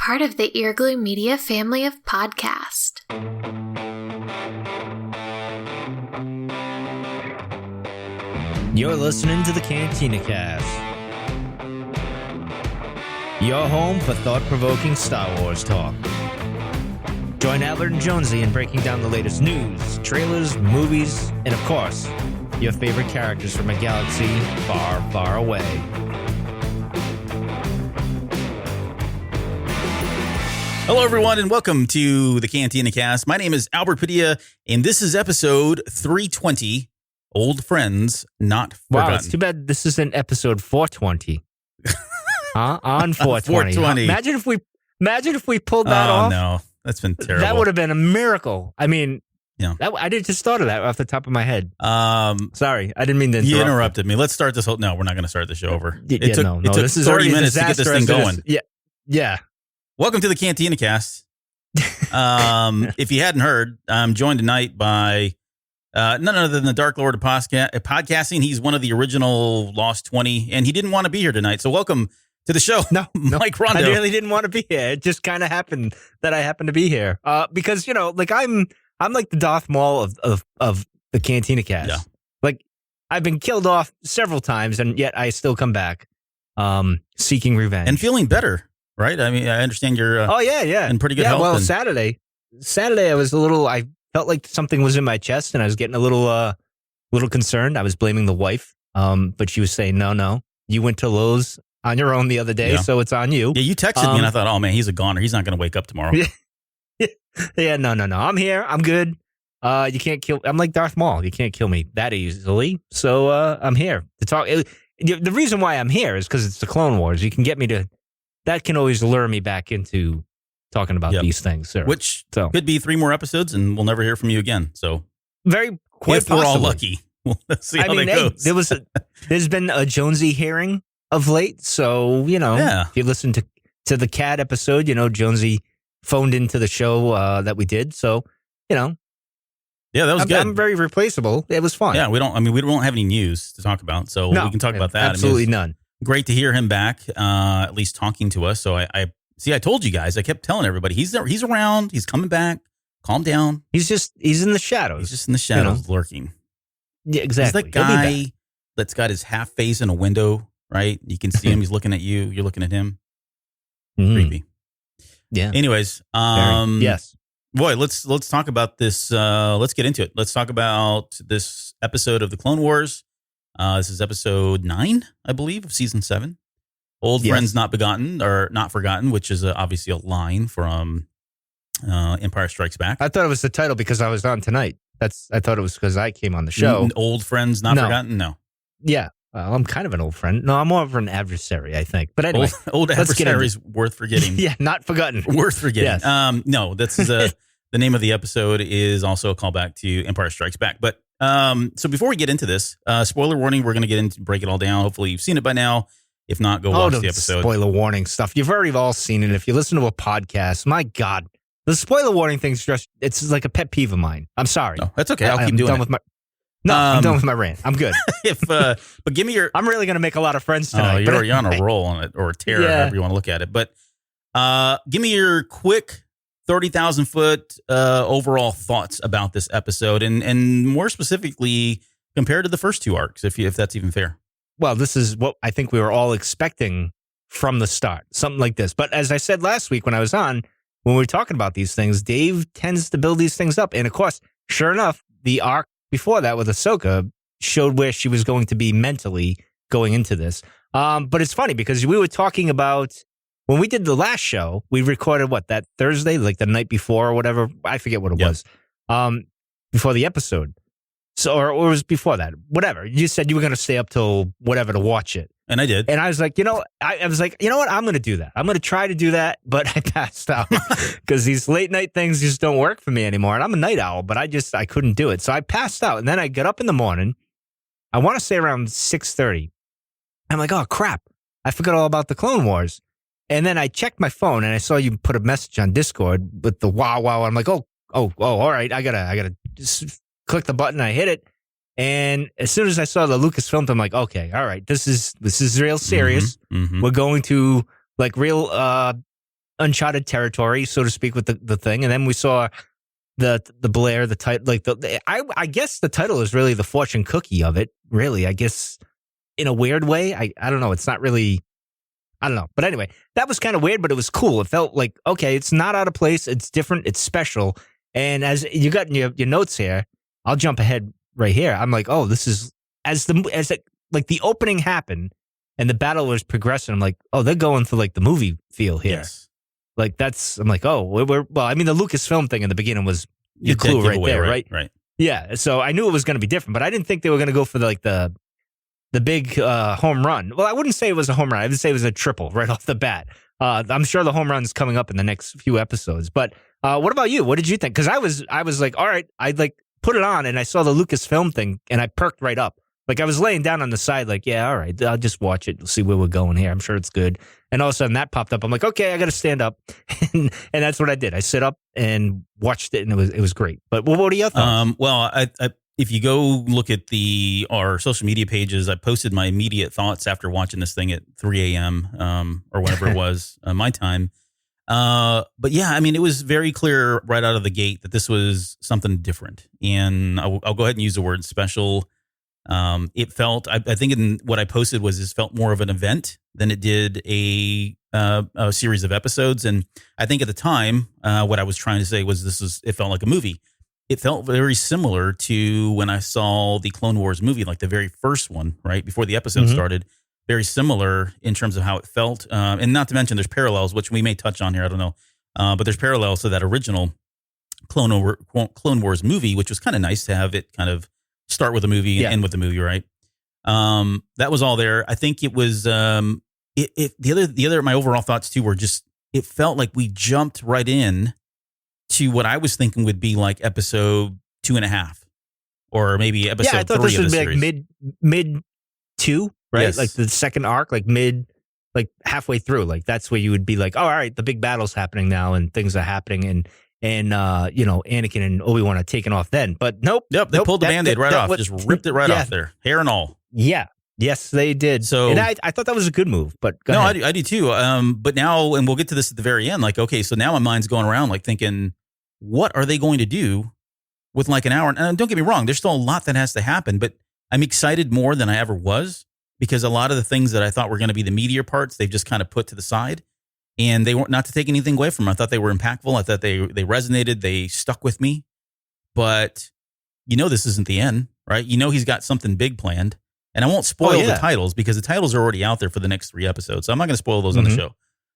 part of the Earglue Media family of podcasts. You're listening to the Cantina Cast, your home for thought-provoking Star Wars talk. Join Albert and Jonesy in breaking down the latest news, trailers, movies, and of course, your favorite characters from a galaxy far, far away. Hello, everyone, and welcome to the Cantina Cast. My name is Albert Padilla, and this is episode 320, Old Friends Not Forgotten. Wow, it's too bad this isn't episode 420. On 420. 420. Imagine if we pulled that off. Oh, no. That's been terrible. That would have been a miracle. I mean, yeah. I did just thought of that off the top of my head. Sorry, I didn't mean to interrupt. You interrupted me. Let's start this whole... No, we're not going to start the show over. It took this is 30 minutes to get this thing going. Yeah. Welcome to the Cantina Cast. If you hadn't heard, I'm joined tonight by none other than the Dark Lord of podcasting. He's one of the original Lost 20, and he didn't want to be here tonight. So welcome to the show, Mike Rondo. I really didn't want to be here. It just kind of happened that I happened to be here. Because, you know, like I'm like the Darth Maul of the Cantina Cast. Yeah. Like I've been killed off several times, and yet I still come back seeking revenge. And feeling better. Right? I mean, I understand you're in pretty good health. Well, Saturday I felt like something was in my chest and I was getting a little concerned. I was blaming the wife. But she was saying, no, you went to Lowe's on your own the other day, so it's on you. Yeah, you texted me and I thought, oh man, he's a goner. He's not going to wake up tomorrow. Yeah, no. I'm here. I'm good. You can't kill. I'm like Darth Maul. You can't kill me that easily. So I'm here to talk. The reason why I'm here is because it's the Clone Wars. You can get me to. That can always lure me back into talking about these things, sir. Which could be 3 more episodes, and we'll never hear from you again. So, quite if we're all lucky, we'll see how that goes. There's been a Jonesy hearing of late, so if you listen to the Cat episode, Jonesy phoned into the show that we did. So, that was good. I'm very replaceable. It was fun. Yeah, we don't have any news to talk about, so we can talk about that. Absolutely none. Great to hear him back, at least talking to us. So I told you guys, I kept telling everybody, he's around, he's coming back, calm down. He's in the shadows. He's just in the shadows lurking. Yeah, exactly. He's that guy that's got his half face in a window, right? You can see him, he's looking at you, you're looking at him. Creepy. Yeah. Anyways, yes. Boy, let's talk about this. Let's get into it. Let's talk about this episode of the Clone Wars. This is episode 9, I believe, of season 7. Old Friends Not Begotten, or Not Forgotten, which is obviously a line from Empire Strikes Back. I thought it was the title because I was on tonight. I thought it was because I came on the show. Old Friends Not Forgotten? No. Yeah. Well, I'm kind of an old friend. No, I'm more of an adversary, I think. But anyway. Old adversaries worth forgetting. Yeah, not forgotten. Worth forgetting. Yes. No, that's the name of the episode is also a callback to Empire Strikes Back. But so before we get into this, spoiler warning, we're going to break it all down. Hopefully you've seen it by now. If not, go watch the episode. Spoiler warning stuff. You've already all seen it. If you listen to a podcast, my God, the spoiler warning thing's just, it's like a pet peeve of mine. I'm sorry. No, that's okay. I'll keep doing it. I'm done with my rant. I'm good. But give me your... I'm really going to make a lot of friends tonight. You're on a roll on it, or a tear, however you want to look at it. But give me your quick 30,000 foot overall thoughts about this episode, and more specifically compared to the first 2 arcs, if that's even fair. Well, this is what I think we were all expecting from the start, something like this. But as I said last week when I was on, when we were talking about these things, Dave tends to build these things up. And of course, sure enough, the arc before that with Ahsoka showed where she was going to be mentally going into this. But it's funny because we were talking about, when we did the last show, we recorded that Thursday, like the night before or whatever. I forget what it was. Before the episode. So, or it was before that, whatever. You said you were going to stay up till whatever to watch it. And I did. And I was like, I was like, you know what? I'm going to do that. I'm going to try to do that. But I passed out because these late night things just don't work for me anymore. And I'm a night owl, but I couldn't do it. So I passed out. And then I got up in the morning. I want to say around 6:30. I'm like, oh, crap. I forgot all about the Clone Wars. And then I checked my phone and I saw you put a message on Discord with the wow. I'm like, oh, all right. I gotta just click the button. I hit it. And as soon as I saw the Lucasfilm, I'm like, okay, all right, this is real serious. Mm-hmm. We're going to like real uncharted territory, so to speak, with the thing. And then we saw the Blair, the title, like I guess the title is really the fortune cookie of it. Really, I guess in a weird way. I don't know. It's not really. I don't know. But anyway, that was kind of weird, but it was cool. It felt like, okay, it's not out of place. It's different. It's special. And as you got in your notes here, I'll jump ahead right here. I'm like, oh, this is as the opening happened and the battle was progressing. I'm like, oh, they're going for like the movie feel here. Yes. Like I'm like, oh, well, I mean, the Lucasfilm thing in the beginning was your clue right there, right? Right. Yeah. So I knew it was going to be different, but I didn't think they were going to go for the big home run. Well, I wouldn't say it was a home run. I would say it was a triple right off the bat. I'm sure the home run's coming up in the next few episodes. But what about you? What did you think? Because I was like, all right, I'd like put it on, and I saw the Lucasfilm thing, and I perked right up. Like I was laying down on the side, like, yeah, all right, I'll just watch it, see where we're going here. I'm sure it's good. And all of a sudden that popped up. I'm like, okay, I got to stand up, and that's what I did. I sit up and watched it, and it was great. But what are your thoughts? Well, I if you go look at our social media pages, I posted my immediate thoughts after watching this thing at 3 a.m. Or whatever it was, my time. But yeah, I mean, it was very clear right out of the gate that this was something different. And I'll go ahead and use the word special. It felt, I think in what I posted was this felt more of an event than it did a series of episodes. And I think at the time, what I was trying to say was it felt like a movie. It felt very similar to when I saw the Clone Wars movie, like the very first one, right before the episode started. Very similar in terms of how it felt. And not to mention there's parallels, which we may touch on here. I don't know. But there's parallels to that original Clone Wars movie, which was kind of nice to have it kind of start with a movie and end with the movie, right? That was all there. I think it was the other my overall thoughts too were just it felt like we jumped right in to what I was thinking would be like episode 2.5 or maybe episode 3 I thought this of would the be series. like mid 2, right? Yes. Like the second arc, like halfway through. Like that's where you would be like, oh, all right, the big battle's happening now and things are happening and Anakin and Obi-Wan are taking off then. But nope. Yep, they pulled the Band-Aid right off. Just ripped it right off there. Hair and all. Yeah. Yes, they did. So, and I thought that was a good move, but go ahead. I do too. But now, and we'll get to this at the very end, like, okay, so now my mind's going around like thinking, what are they going to do with like an hour? And don't get me wrong, there's still a lot that has to happen, but I'm excited more than I ever was because a lot of the things that I thought were going to be the meatier parts, they've just kind of put to the side. And they weren't, not to take anything away from them. I thought they were impactful. I thought they resonated. They stuck with me. But this isn't the end, right? He's got something big planned. And I won't spoil the titles because the titles are already out there for the next 3 episodes. So I'm not going to spoil those on the show.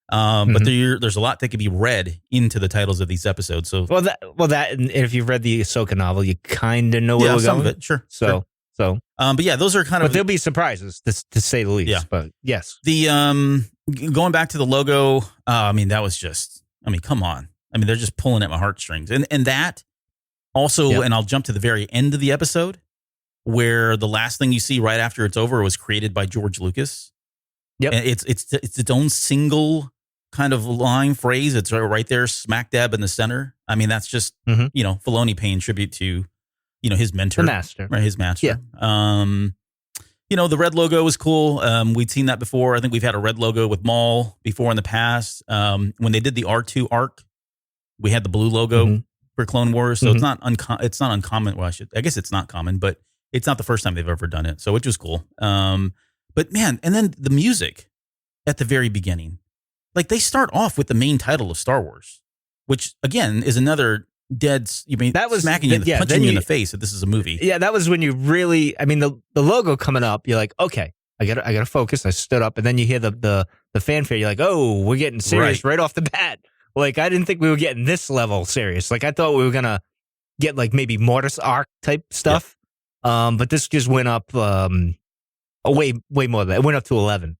But there's a lot that could be read into the titles of these episodes. So and if you've read the Ahsoka novel, you kind of know where we're some going. Of it, sure. So, but yeah, those are kind of. But there'll be surprises to say the least. Yeah. But yes, the going back to the logo. I mean, that was just. I mean, come on. I mean, they're just pulling at my heartstrings, and that also. And I'll jump to the very end of the episode, where the last thing you see right after it's over was created by George Lucas. Yep. And it's its own single kind of line phrase. It's right there, smack dab in the center. I mean, that's just Filoni paying tribute to his mentor, the master, right? His master. Yeah. The red logo was cool. We'd seen that before. I think we've had a red logo with Maul before in the past. When they did the R2 arc, we had the blue logo for Clone Wars. So it's not uncommon. Well, I guess it's not common, but it's not the first time they've ever done it. So which was cool. But man, and then the music at the very beginning, like they start off with the main title of Star Wars, which again is another that was smacking you, punching you in the face that this is a movie. Yeah, that was when you really. I mean, the logo coming up, you're like, okay, I gotta focus. I stood up, and then you hear the fanfare. You're like, oh, we're getting serious right off the bat. Like I didn't think we were getting this level serious. Like I thought we were gonna get like maybe Mortis arc type stuff. Yeah. But this just went up way more than that. It went up to 11.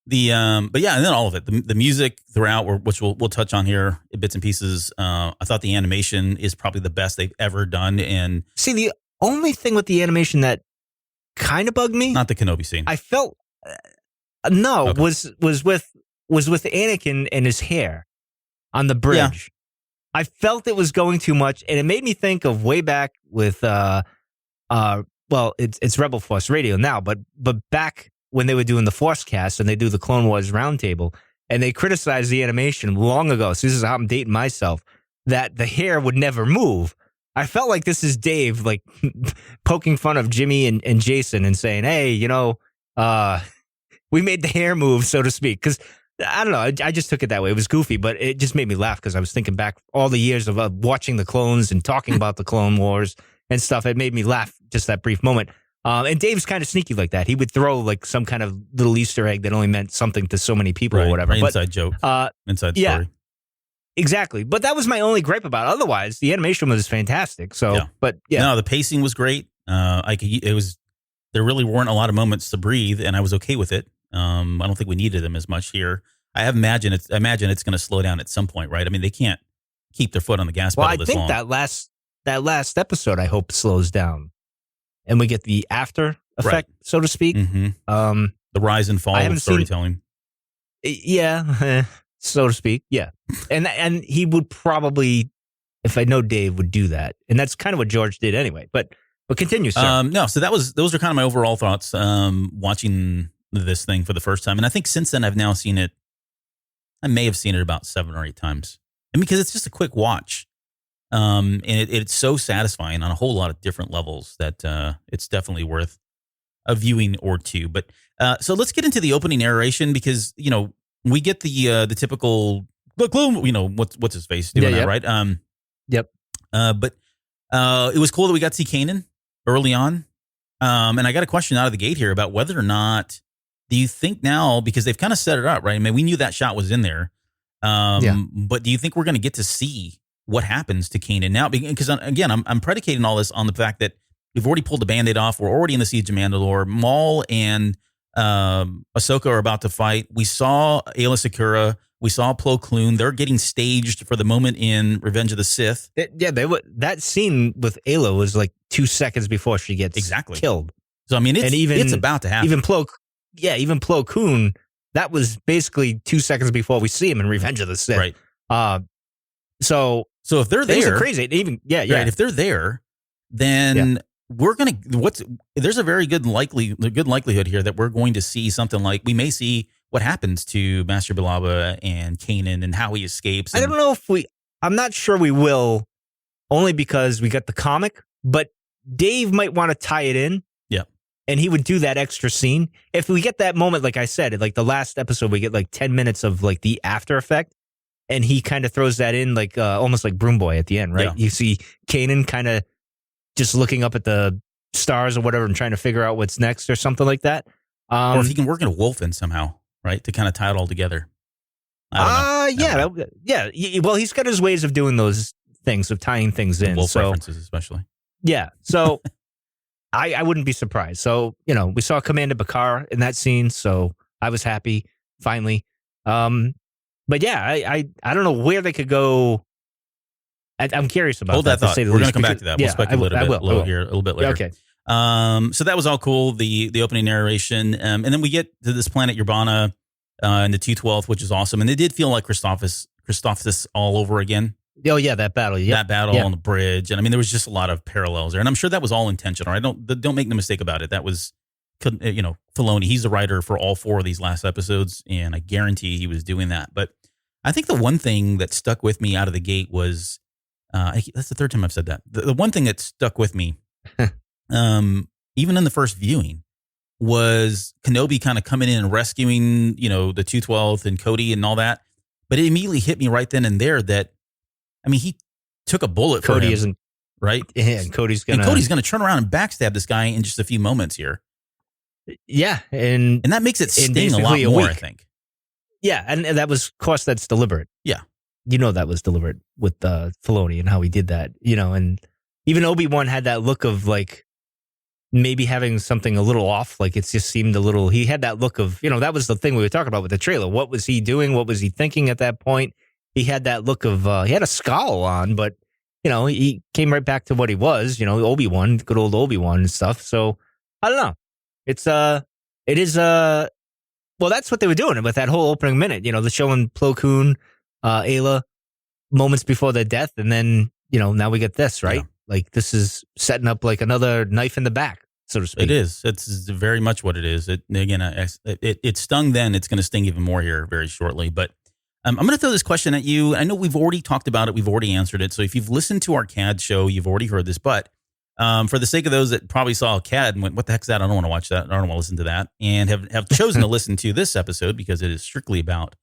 But yeah, and then all of it, the music throughout, which we'll touch on here in bits and pieces. I thought the animation is probably the best they've ever done. And see, the only thing with the animation that kind of bugged me, not the Kenobi scene. I felt was with Anakin and his hair on the bridge. Yeah. I felt it was going too much, and it made me think of way back with it's Rebel Force Radio now, but back when they were doing the Force cast and they do the Clone Wars roundtable, and they criticized the animation long ago. So this is how I'm dating myself, that the hair would never move. I felt like this is Dave like poking fun of Jimmy and Jason and saying, hey, we made the hair move, so to speak. Because I don't know, I just took it that way. It was goofy, but it just made me laugh because I was thinking back all the years of watching the clones and talking about the Clone Wars and stuff. It made me laugh just that brief moment. And Dave's kind of sneaky like that. He would throw like some kind of little Easter egg that only meant something to so many people or whatever. Right, inside joke. Inside story. Yeah, exactly. But that was my only gripe about it. Otherwise, the animation was fantastic. So, but yeah. No, the pacing was great. There really weren't a lot of moments to breathe, and I was okay with it. I don't think we needed them as much here. I imagine it's going to slow down at some point, right? I mean, they can't keep their foot on the gas pedal this long. Well, I think that last episode, I hope, slows down, and we get the after effect, so to speak. Mm-hmm. The rise and fall of storytelling. So to speak. Yeah, and he would probably, if I know Dave, would do that, and that's kind of what George did anyway. But continue, sir. No, so those are kind of my overall thoughts. Watching this thing for the first time, and I think since then I've now seen it. I may have seen it about 7 or 8 times, and because it's just a quick watch, and it's so satisfying on a whole lot of different levels that it's definitely worth a viewing or two. But so let's get into the opening narration because we get the typical what's his face doing that, right? Yep. But it was cool that we got to see Kanan early on, and I got a question out of the gate here about whether or not. Do you think now, because they've kind of set it up, right? I mean, we knew that shot was in there. But do you think we're going to get to see what happens to Kanan now? Because, again, I'm predicating all this on the fact that we've already pulled the Band-Aid off. We're already in the Siege of Mandalore. Maul and Ahsoka are about to fight. We saw Aayla Secura. We saw Plo Koon. They're getting staged for the moment in Revenge of the Sith. That scene with Aayla was like 2 seconds before she gets killed. So, I mean, it's about to happen. Even Plo Koon, that was basically 2 seconds before we see him in Revenge of the Sith. Right. So if they're there, crazy. Right, if they're there, then we're gonna. There's a very good likelihood here that we're going to see something like we may see what happens to Master Bilaba and Kanan and how he escapes. I don't know if I'm not sure we will, only because we got the comic, but Dave might want to tie it in. And he would do that extra scene. If we get that moment, like I said, like the last episode, we get like 10 minutes of like the after effect. And he kind of throws that in like almost like Broom Boy at the end, right? Yeah. You see Kanan kind of just looking up at the stars or whatever and trying to figure out what's next or something like that. Or if he can work in a wolf in somehow, right? To kind of tie it all together. I don't know. Well, he's got his ways of doing those things, of tying things in. Wolf references especially. Yeah. So... I wouldn't be surprised. So, we saw Commander Bakar in that scene, so I was happy, finally. But yeah, I don't know where they could go. I'm curious about Hold that thought. We're going to come back to that. We'll speculate a little bit later. Okay. So that was all cool, the opening narration. And then we get to this planet Urbana in the 212th, which is awesome. And it did feel like Christophsis all over again. Oh yeah, that battle. Yep. That battle on the bridge, and I mean, there was just a lot of parallels there, and I'm sure that was all intentional. Right? Don't make the mistake about it. That was, Filoni. He's the writer for all 4 of these last episodes, and I guarantee he was doing that. But I think the one thing that stuck with me out of the gate was, that's the 3rd time I've said that. The one thing that stuck with me, even in the first viewing, was Kenobi kind of coming in and rescuing, the 212th and Cody and all that. But it immediately hit me right then and there that. I mean, he took a bullet for him. Cody isn't right. Yeah, and Cody's gonna turn around and backstab this guy in just a few moments here. Yeah, and that makes it sting a lot more. I think. Yeah, and that was, of course, that's deliberate. Yeah, that was deliberate with Filoni and how he did that. And even Obi-Wan had that look of like maybe having something a little off. Like it just seemed a little. He had that look of that was the thing we were talking about with the trailer. What was he doing? What was he thinking at that point? He had that look of, he had a scowl on, but, he came right back to what he was, Obi-Wan, good old Obi-Wan and stuff. So, I don't know. Well, that's what they were doing with that whole opening minute, the showing Plo Koon, Aayla, moments before their death. And then, now we get this, right? Yeah. Like, this is setting up like another knife in the back, so to speak. It is. It's very much what it is. It stung then. It's going to sting even more here very shortly. But I'm going to throw this question at you. I know we've already talked about it. We've already answered it. So if you've listened to our CAD show, you've already heard this. But for the sake of those that probably saw a CAD and went, what the heck's that? I don't want to watch that. I don't want to listen to that. And have chosen to listen to this episode because it is strictly about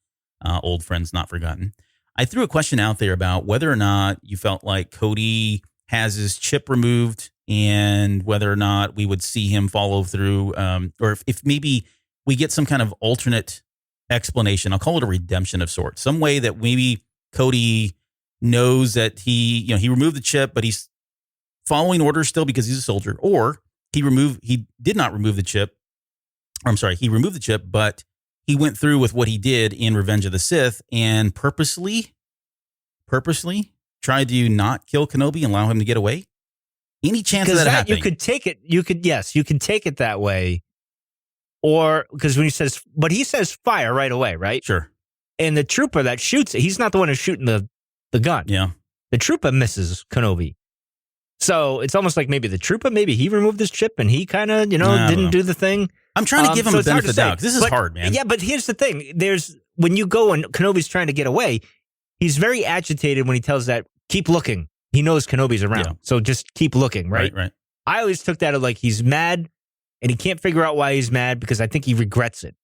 old friends not forgotten. I threw a question out there about whether or not you felt like Cody has his chip removed and whether or not we would see him follow through, or if maybe we get some kind of alternate explanation. I'll call it a redemption of sorts. Some way that maybe Cody knows that he removed the chip, but he's following orders still because he's a soldier, or he did not remove the chip. He removed the chip, but he went through with what he did in Revenge of the Sith and purposely tried to not kill Kenobi and allow him to get away. Any chance of that happening? You could take it. You could take it that way. Or because when he says fire right away, right? Sure. And the trooper that shoots it, he's not the one who's shooting the gun. Yeah. The trooper misses Kenobi. So it's almost like maybe he removed his chip and he kind of, didn't do the thing. I'm trying to give him a benefit of the doubt because this is hard, man. Yeah, but here's the thing. When you go and Kenobi's trying to get away, he's very agitated when he tells that, keep looking. He knows Kenobi's around. Yeah. So just keep looking, right? Right. I always took that as like he's mad and he can't figure out why he's mad because I think he regrets it.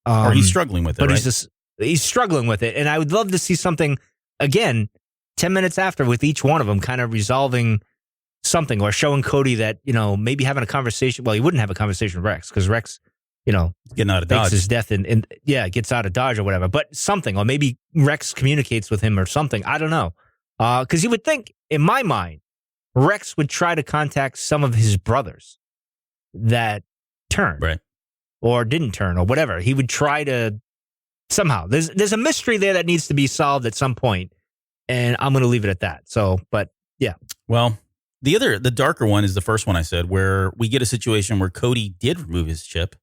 Or he's struggling with it, but right? he's struggling with it. And I would love to see something, again, 10 minutes after with each one of them kind of resolving something or showing Cody that, maybe having a conversation. Well, he wouldn't have a conversation with Rex because Rex, getting out of Dodge. His death and gets out of Dodge or whatever. But something, or maybe Rex communicates with him or something. I don't know. Because you would think, in my mind, Rex would try to contact some of his brothers that turned, right, or didn't turn, or whatever. He would try to somehow. There's a mystery there that needs to be solved at some point, and I'm going to leave it at that. So, but yeah. Well, the darker one is the first one I said, where we get a situation where Cody did remove his chip,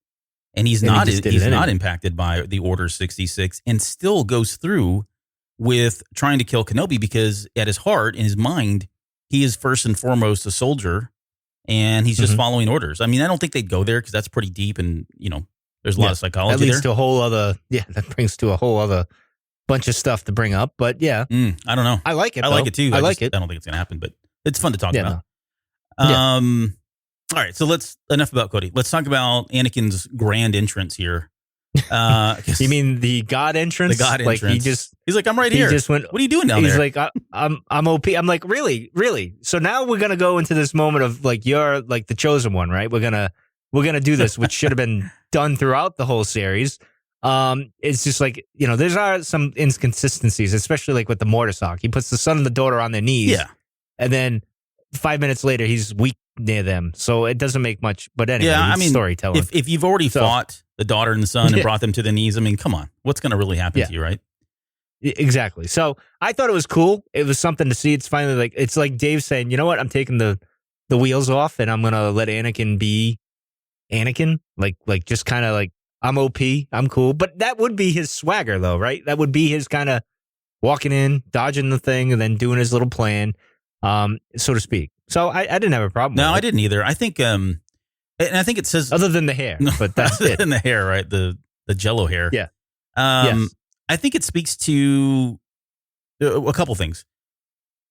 and he's not impacted by the Order 66, and still goes through with trying to kill Kenobi because at his heart, in his mind, he is first and foremost a soldier and he's just following orders. I mean, I don't think they'd go there because that's pretty deep and, there's a lot of psychology that leads there. To a whole other, that brings to a whole other bunch of stuff to bring up. But yeah. I don't know. I like it. I like it too. I like it. I don't think it's going to happen, but it's fun to talk about. No. All right. So enough about Cody. Let's talk about Anakin's grand entrance here. You mean the God entrance? The God entrance. Like he's like, I'm right here. He just went, what are you doing down there? He's like, I'm OP. I'm like, really? So now we're gonna go into this moment of like, you're like the chosen one, right? We're gonna do this, which should have been done throughout the whole series. It's just like, there's some inconsistencies, especially like with the Mortis-Hawk. He puts the son and the daughter on their knees, and then 5 minutes later he's weak near them, so it doesn't make much. But anyway, storytelling. If you've already fought the daughter and the son and brought them to the knees, I mean, come on, what's going to really happen to you, right? Exactly. So I thought it was cool. It was something to see. It's finally it's like Dave saying, you know what, I'm taking the wheels off and I'm gonna let Anakin be Anakin. Like just kind of like, I'm OP, I'm cool. But that would be his swagger, though, right? That would be his kind of walking in, dodging the thing, and then doing his little plan, so to speak. So I didn't have a problem with it. No, I didn't either. I think, and I think it says... Other than the hair, but that's it. Other than the hair, right? The Jello hair. Yeah. Yes. I think it speaks to a couple things.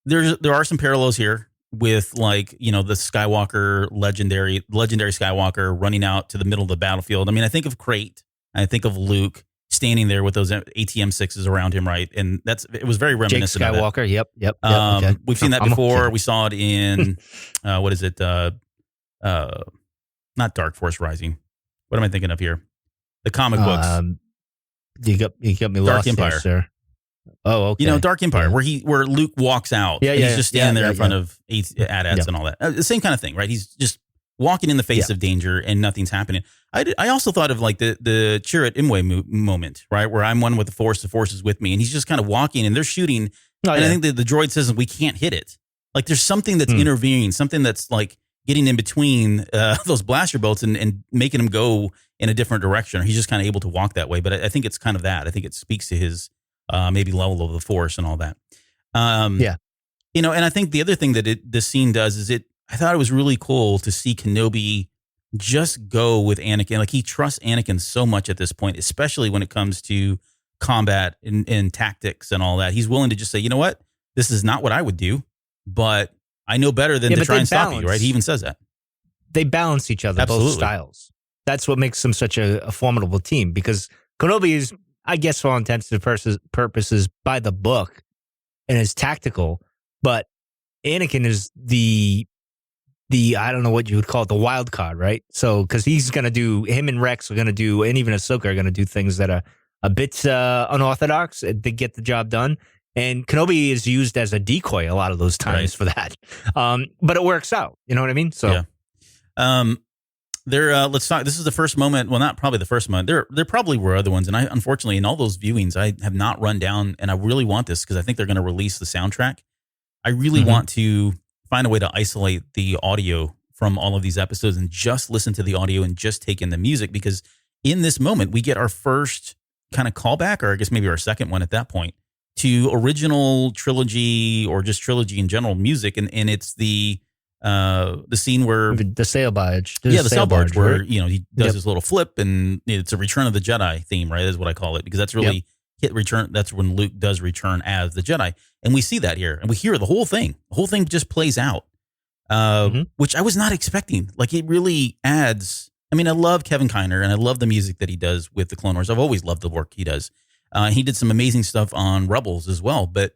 There are some parallels here with the Skywalker, legendary Skywalker running out to the middle of the battlefield. I mean, I think of Crate. I think of Luke standing there with those ATM-6s around him, right? And it was very reminiscent Jake Skywalker, of that. Yep. Okay. We've seen that before. Okay. We saw it in, what is it? Not Dark Force Rising. What am I thinking of here? The comic books. You got me Dark lost Empire. there, sir. Oh, okay. Dark Empire, where Luke walks out. Yeah, and he's just standing there in front of AT-ATs Yeah. and all that. The same kind of thing, right? He's just walking in the face of danger and nothing's happening. I also thought of like the Chirrut Imwe moment, right? Where I'm one with the Force is with me. And he's just kind of walking and they're shooting. I think the droid says we can't hit it. Like there's something that's intervening, something that's like getting in between those blaster bolts and making him go in a different direction. He's just kind of able to walk that way. But I think it's kind of that. I think it speaks to his maybe level of the Force and all that. And I think the other thing that this scene does is I thought it was really cool to see Kenobi just go with Anakin. Like he trusts Anakin so much at this point, especially when it comes to combat and tactics and all that. He's willing to just say, you know what, this is not what I would do, but I know better than to try and stop you, right? He even says that. They balance each other, Absolutely. both styles. That's what makes them such a formidable team, because Kenobi is, I guess, for all intents and purposes, by the book and is tactical, but Anakin is the I don't know what you would call it, the wild card, right? So, because he's going to do, him and Rex are going to do, and even Ahsoka are going to do things that are a bit unorthodox to get the job done. And Kenobi is used as a decoy a lot of those times for that. But it works out. You know what I mean? So, yeah. Let's talk. This is the first moment. Well, not probably the first moment. There probably were other ones. And I, unfortunately, in all those viewings, I have not run down, and I really want this because I think they're going to release the soundtrack. I really want to find a way to isolate the audio from all of these episodes and just listen to the audio and just take in the music, because in this moment we get our first kind of callback, or I guess maybe our second one at that point, to original trilogy or just trilogy in general music. And it's the scene where the sail barge. The sail barge where, right? He does his little flip, and it's a Return of the Jedi theme, right? Is what I call it, because that's really hit return. That's when Luke does return as the Jedi. And we see that here, and we hear the whole thing. The whole thing just plays out, which I was not expecting. Like, it really adds. I mean, I love Kevin Kiner, and I love the music that he does with the Clone Wars. I've always loved the work he does. He did some amazing stuff on Rebels as well, but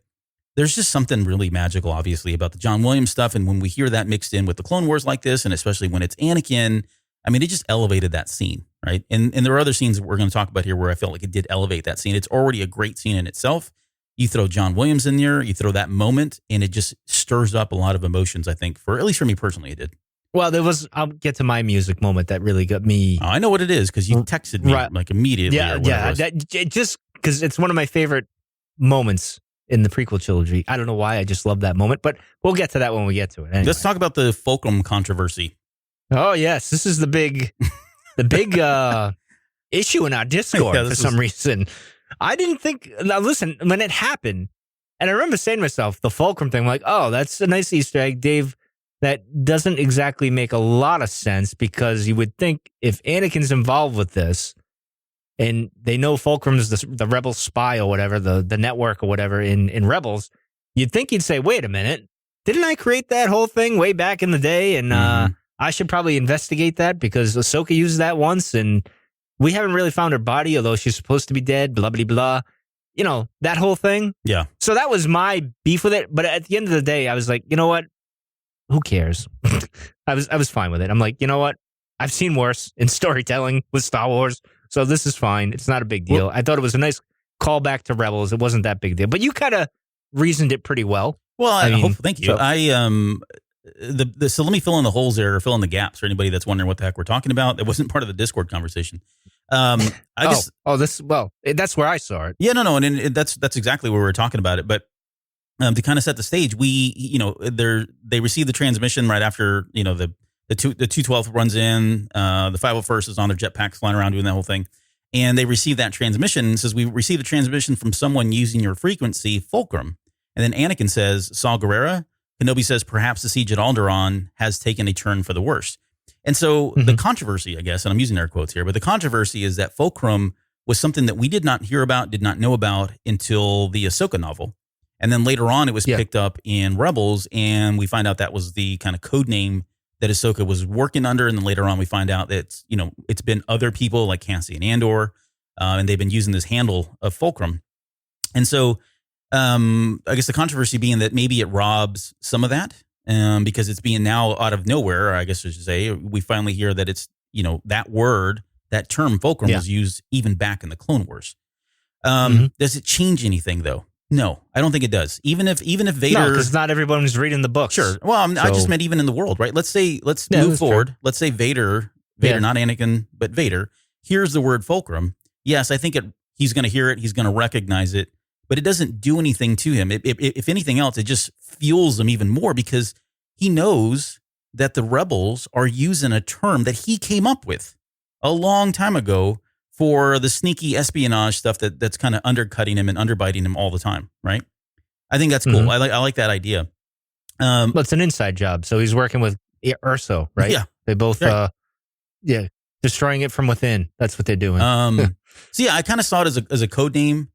there's just something really magical, obviously, about the John Williams stuff. And when we hear that mixed in with the Clone Wars like this, and especially when it's Anakin, I mean, it just elevated that scene, right? And there are other scenes that we're going to talk about here where I felt like it did elevate that scene. It's already a great scene in itself. You throw John Williams in there, you throw that moment, and it just stirs up a lot of emotions, I think, at least for me personally, it did. Well, I'll get to my music moment that really got me. Oh, I know what it is, because you texted me like immediately. Yeah. Just because it's one of my favorite moments in the prequel trilogy. I don't know why. I just love that moment, but we'll get to that when we get to it. Anyway. Let's talk about the Fulcrum controversy. Oh, yes. This is the big issue in our Discord for some reason. I didn't think, now listen, when it happened, and I remember saying to myself, the Fulcrum thing, I'm like, oh, that's a nice Easter egg, Dave. That doesn't exactly make a lot of sense, because you would think if Anakin's involved with this and they know Fulcrum's the Rebel spy or whatever, the network or whatever in Rebels, you'd think he'd say, wait a minute, didn't I create that whole thing way back in the day? And I should probably investigate that, because Ahsoka used that once and we haven't really found her body, although she's supposed to be dead, blah, blah, blah. You know, that whole thing. Yeah. So that was my beef with it. But at the end of the day, I was like, you know what? Who cares? I was fine with it. I'm like, you know what? I've seen worse in storytelling with Star Wars, so this is fine. It's not a big deal. I thought it was a nice callback to Rebels. It wasn't that big a deal, but you kind of reasoned it pretty well. Well, I hope. Thank you. So, so let me fill in the holes there, or fill in the gaps for anybody that's wondering what the heck we're talking about. It wasn't part of the Discord conversation. That's where I saw it. Yeah, no, and that's exactly where we were talking about it, but. To kind of set the stage, they receive the transmission right after, the 212 runs in, the 501st is on their jetpacks flying around doing that whole thing. And they receive that transmission and says, we received a transmission from someone using your frequency, Fulcrum. And then Anakin says, Saw Gerrera. Kenobi says, perhaps the siege at Alderaan has taken a turn for the worse. And so the controversy, I guess, and I'm using air quotes here, but the controversy is that Fulcrum was something that we did not hear about, did not know about until the Ahsoka novel. And then later on, it was picked up in Rebels, and we find out that was the kind of code name that Ahsoka was working under. And then later on, we find out that it's been other people like Cassian Andor, and they've been using this handle of Fulcrum. And so, I guess the controversy being that maybe it robs some of that, because it's being now out of nowhere. Or I guess I should say, we finally hear that it's that word, that term Fulcrum was used even back in the Clone Wars. Does it change anything though? No, I don't think it does. Even if Vader, because not everyone's reading the books. Sure. Well, I just meant even in the world, right? Let's move forward. True. Let's say Vader, not Anakin, but Vader hears the word Fulcrum. Yes, I think he's going to hear it. He's going to recognize it, but it doesn't do anything to him. If anything else, it just fuels him even more, because he knows that the rebels are using a term that he came up with a long time ago for the sneaky espionage stuff that's kind of undercutting him and underbiting him all the time, right? I think that's cool. I like that idea. But it's an inside job, so he's working with Urso, right? Yeah, they both Yeah, destroying it from within. That's what they're doing. So yeah, I kind of saw it as a code name,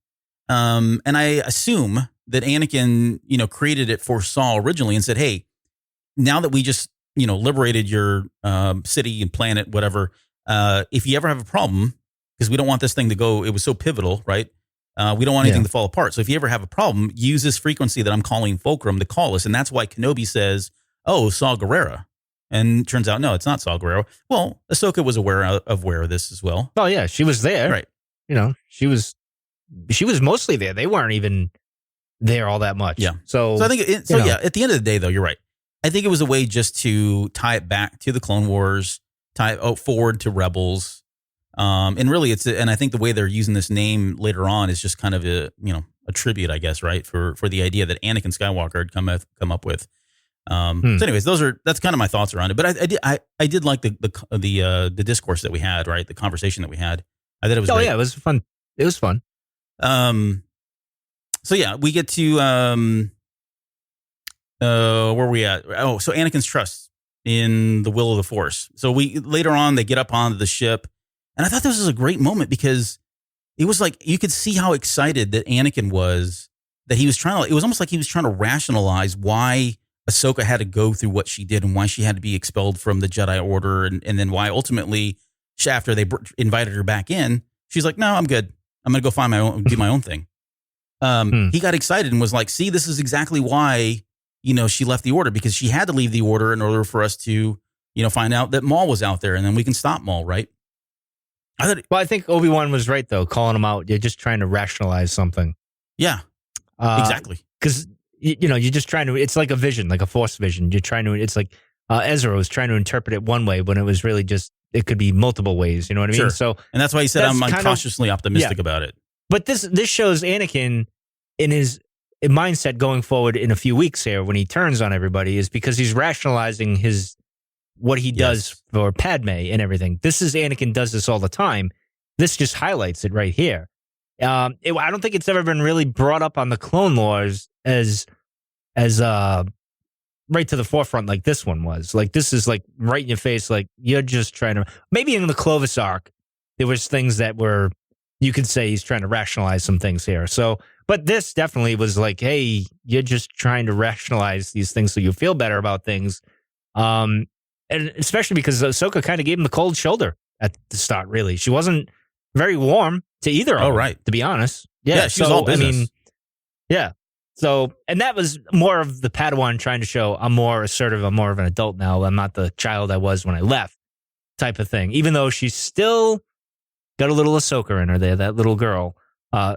and I assume that Anakin, created it for Saul originally and said, "Hey, now that we just liberated your city and planet, whatever, if you ever have a problem, because we don't want this thing to go, it was so pivotal, right? We don't want anything to fall apart. So if you ever have a problem, use this frequency that I'm calling Fulcrum to call us, and that's why Kenobi says, "Oh, Saw Gerrera." And turns out, no, it's not Saw Gerrera. Well, Ahsoka was aware of this as well. Oh yeah, she was there. Right. She was mostly there. They weren't even there all that much. Yeah. So I think, at the end of the day, though, you're right. I think it was a way just to tie it back to the Clone Wars, tie it forward to Rebels. And really and I think the way they're using this name later on is just kind of a tribute, I guess, right? For the idea that Anakin Skywalker had come up with. So anyways, that's kind of my thoughts around it. But I did like the discourse that we had, right? The conversation that we had. I thought it was great. Yeah, it was fun. It was fun. So yeah, we get to where are we at? Oh, so Anakin's trust in the will of the Force. So later on they get up onto the ship, and I thought this was a great moment because it was like you could see how excited that Anakin was, that he was trying to. It was almost like he was trying to rationalize why Ahsoka had to go through what she did and why she had to be expelled from the Jedi Order, and then why ultimately after they invited her back in, she's like, "No, I'm good. I'm going to go do my own thing." He got excited and was like, "See, this is exactly why, she left the Order, because she had to leave the Order in order for us to, find out that Maul was out there, and then we can stop Maul, right?" I think Obi-Wan was right, though, calling him out. You're just trying to rationalize something. Yeah, exactly. Because, you're just trying to, it's like a vision, like a Force vision. You're trying to, it's like Ezra was trying to interpret it one way when it was really just, it could be multiple ways. You know what I mean? Sure. So, and that's why he said, I'm cautiously optimistic about it. But this shows Anakin in his mindset going forward in a few weeks here when he turns on everybody, is because he's rationalizing what he does for Padme and everything. This is Anakin does this all the time. This just highlights it right here. I don't think it's ever been really brought up on the Clone Wars as right to the forefront like this one was. Like, this is like right in your face. Like, you're just trying to, maybe in the Clovis arc, there was things that were, you could say he's trying to rationalize some things here. So, but this definitely was like, hey, you're just trying to rationalize these things so you feel better about things. And especially because Ahsoka kind of gave him the cold shoulder at the start, really. She wasn't very warm to either of them, right. to be honest. Yeah, she was all business. I mean, yeah. So, and that was more of the Padawan trying to show I'm more assertive, I'm more of an adult now, I'm not the child I was when I left type of thing. Even though she's still got a little Ahsoka in her there, that little girl,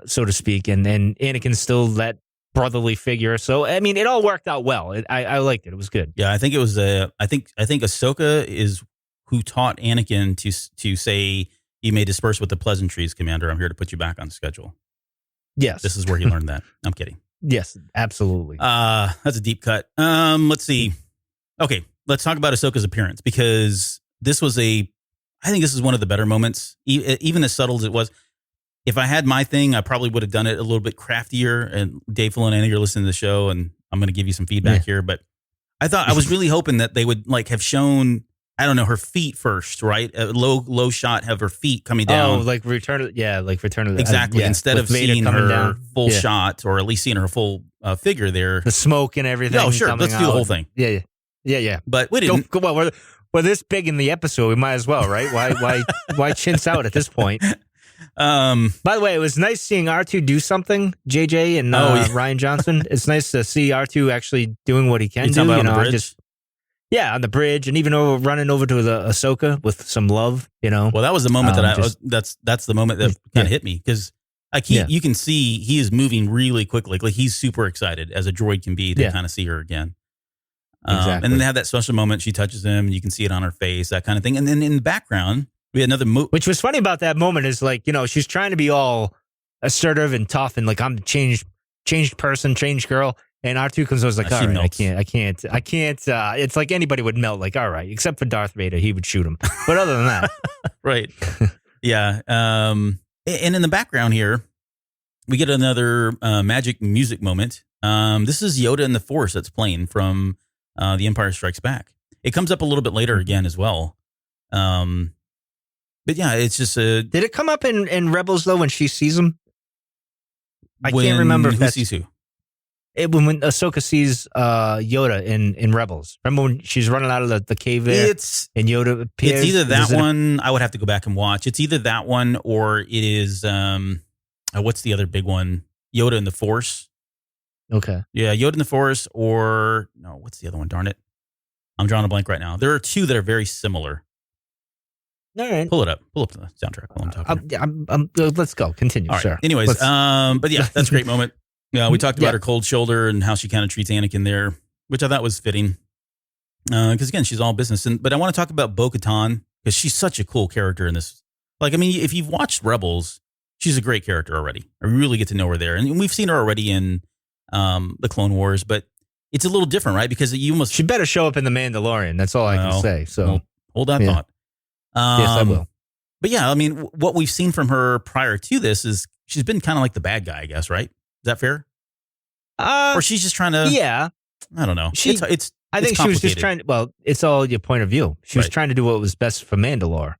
so to speak, and Anakin's still that brotherly figure. So, I mean, it all worked out well. I liked it. It was good. Yeah, I think it was. I think Ahsoka is who taught Anakin to say, "You may disperse with the pleasantries, Commander. I'm here to put you back on schedule." Yes, this is where he learned that. I'm kidding. Yes, absolutely. That's a deep cut. Let's see. Okay, let's talk about Ahsoka's appearance, because I think this is one of the better moments, even as subtle as it was. If I had my thing, I probably would have done it a little bit craftier. And Dave Filoni, you're listening to the show, and I'm going to give you some feedback here. But I was really hoping that they would like have shown, I don't know, her feet first, right? A low shot, have her feet coming down. Oh, like Return of the exactly. Instead of seeing her down. Full shot, or at least seeing her full figure there, the smoke and everything. No, sure, let's do the whole thing. Yeah. But we didn't. Well, we're this big in the episode. We might as well, right? Why chintz out at this point? By the way, it was nice seeing R2 do something. JJ and Ryan Johnson. It's nice to see R2 actually doing what he can do. On the bridge? On the bridge, and even running over to the Ahsoka with some love. Well, that was the moment that's the moment that kind of hit me, because you can see he is moving really quickly. Like he's super excited, as a droid can be, to kind of see her again. Exactly. And then they have that special moment. She touches him, and you can see it on her face, that kind of thing. And then in the background, we had another which was funny about that moment is like, she's trying to be all assertive and tough and like, I'm the changed person, changed girl. And R2 comes over, was like, all right, melts. I can't. It's like anybody would melt, like, all right, except for Darth Vader, he would shoot him. But other than that. Right. Yeah. And in the background here, we get another magic music moment. This is Yoda and the Force that's playing from The Empire Strikes Back. It comes up a little bit later again as well. But yeah, it's just a. Did it come up in Rebels though when she sees him? I can't remember if who that's sees who. when Ahsoka sees Yoda in Rebels. Remember when she's running out of the cave there and Yoda appears? It's either that one. I would have to go back and watch. It's either that one or it is. What's the other big one? Yoda and the Force. Okay. Yeah, Yoda and the Force, or no, what's the other one? Darn it. I'm drawing a blank right now. There are two that are very similar. All right. Pull it up. Pull up the soundtrack while I'm talking. Let's go. Continue. All right. Sure. Anyways, but yeah, that's a great moment. Yeah, we talked about her cold shoulder and how she kind of treats Anakin there, which I thought was fitting. Because again, she's all business. But I want to talk about Bo-Katan because she's such a cool character in this. Like, I mean, if you've watched Rebels, she's a great character already. I really get to know her there, and we've seen her already in the Clone Wars, but it's a little different, right? Because she better show up in the Mandalorian. That's all I can say. So hold that thought. Yes, I will. But yeah, I mean, what we've seen from her prior to this is she's been kind of like the bad guy, I guess, right? Is that fair? Or she's just trying to. Yeah. I don't know. I think she was just trying to. Well, it's all your point of view. She was trying to do what was best for Mandalore.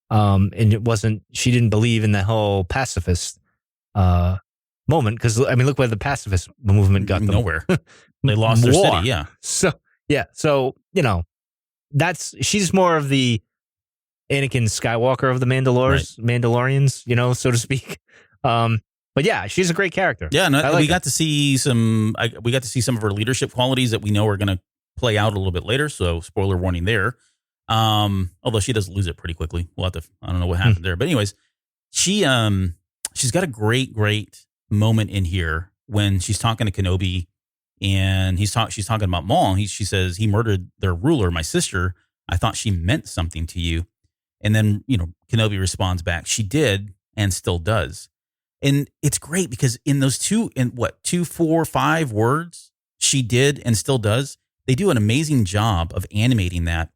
And it wasn't. She didn't believe in the whole pacifist moment because I mean, look where the pacifist movement got them. Nowhere. They lost their city. Yeah. So she's more of the Anakin Skywalker of the Mandalorians, so to speak. But yeah, she's a great character. Yeah, we got to see some of her leadership qualities that we know are going to play out a little bit later. So spoiler warning there. Although she does lose it pretty quickly. We'll have to. I don't know what happened there, but anyways, she's got a great moment in here when she's talking to Kenobi, and she's talking about Maul. She says he murdered their ruler, my sister. I thought she meant something to you, and then Kenobi responds back, she did and still does. And it's great because in those 2, 4, 5 words, she did and still does, they do an amazing job of animating that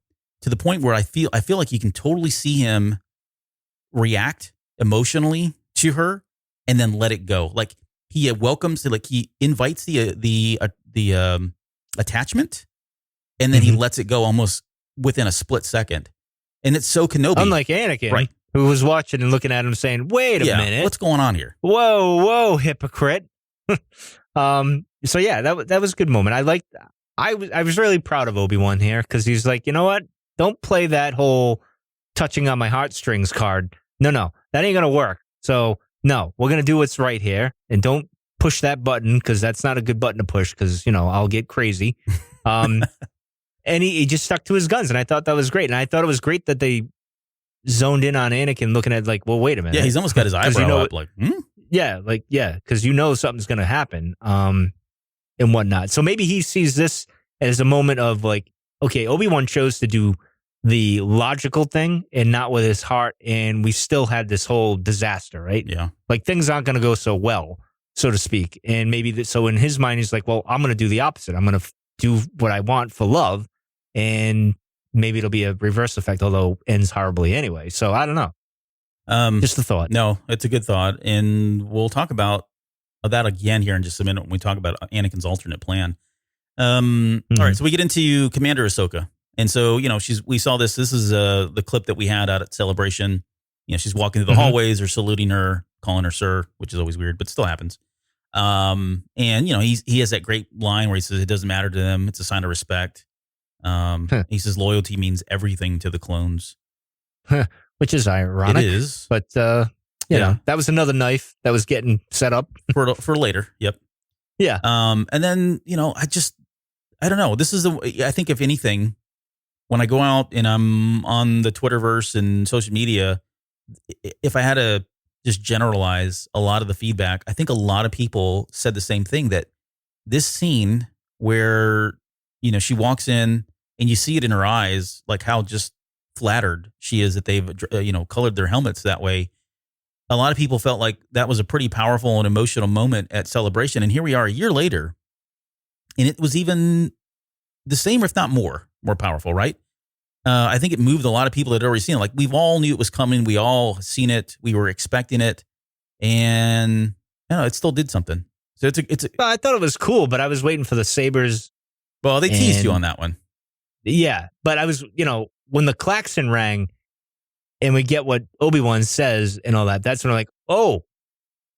to the point where I feel like you can totally see him react emotionally to her and then let it go. Like he welcomes, like he invites the attachment, and then he lets it go almost within a split second. And it's so Kenobi. Unlike Anakin. Right. Who was watching and looking at him saying, wait a minute. What's going on here? Whoa, hypocrite. So yeah, that was a good moment. I was really proud of Obi-Wan here because he's like, you know what? Don't play that whole touching on my heartstrings card. No, that ain't going to work. So no, we're going to do what's right here and don't push that button because that's not a good button to push because, I'll get crazy. And he just stuck to his guns and I thought that was great. And I thought it was great that they zoned in on Anakin looking at like, well, wait a minute. Yeah, he's almost got his eyebrow up like, Yeah, because something's going to happen and whatnot. So maybe he sees this as a moment of like, okay, Obi-Wan chose to do the logical thing and not with his heart, and we still had this whole disaster, right? Yeah. Like things aren't going to go so well, so to speak. And maybe so in his mind, he's like, well, I'm going to do the opposite. I'm going to do what I want for love, and maybe it'll be a reverse effect, although ends horribly anyway. So I don't know. Just a thought. No, it's a good thought. And we'll talk about that again here in just a minute when we talk about Anakin's alternate plan. All right. So we get into Commander Ahsoka. And so, we saw this. This is the clip that we had out at Celebration. She's walking through the hallways, they're saluting her, calling her sir, which is always weird, but still happens. And, he has that great line where he says, it doesn't matter to them. It's a sign of respect. He says loyalty means everything to the clones. Which is ironic. It is. But, you know, that was another knife that was getting set up. For later. Yep. Yeah. And then, I don't know. This is I think if anything, when I go out and I'm on the Twitterverse and social media, if I had to just generalize a lot of the feedback, I think a lot of people said the same thing, that this scene where, she walks in and you see it in her eyes, like how just flattered she is that they've, colored their helmets that way. A lot of people felt like that was a pretty powerful and emotional moment at Celebration. And here we are a year later, and it was even the same, if not more powerful, right? I think it moved a lot of people that had already seen it. Like, we've all knew it was coming. We all seen it. We were expecting it. And, it still did something. So well, I thought it was cool, but I was waiting for the sabers. Well, they teased you on that one. Yeah. But I was, when the klaxon rang, and we get what Obi-Wan says and all that, that's when we're like, oh,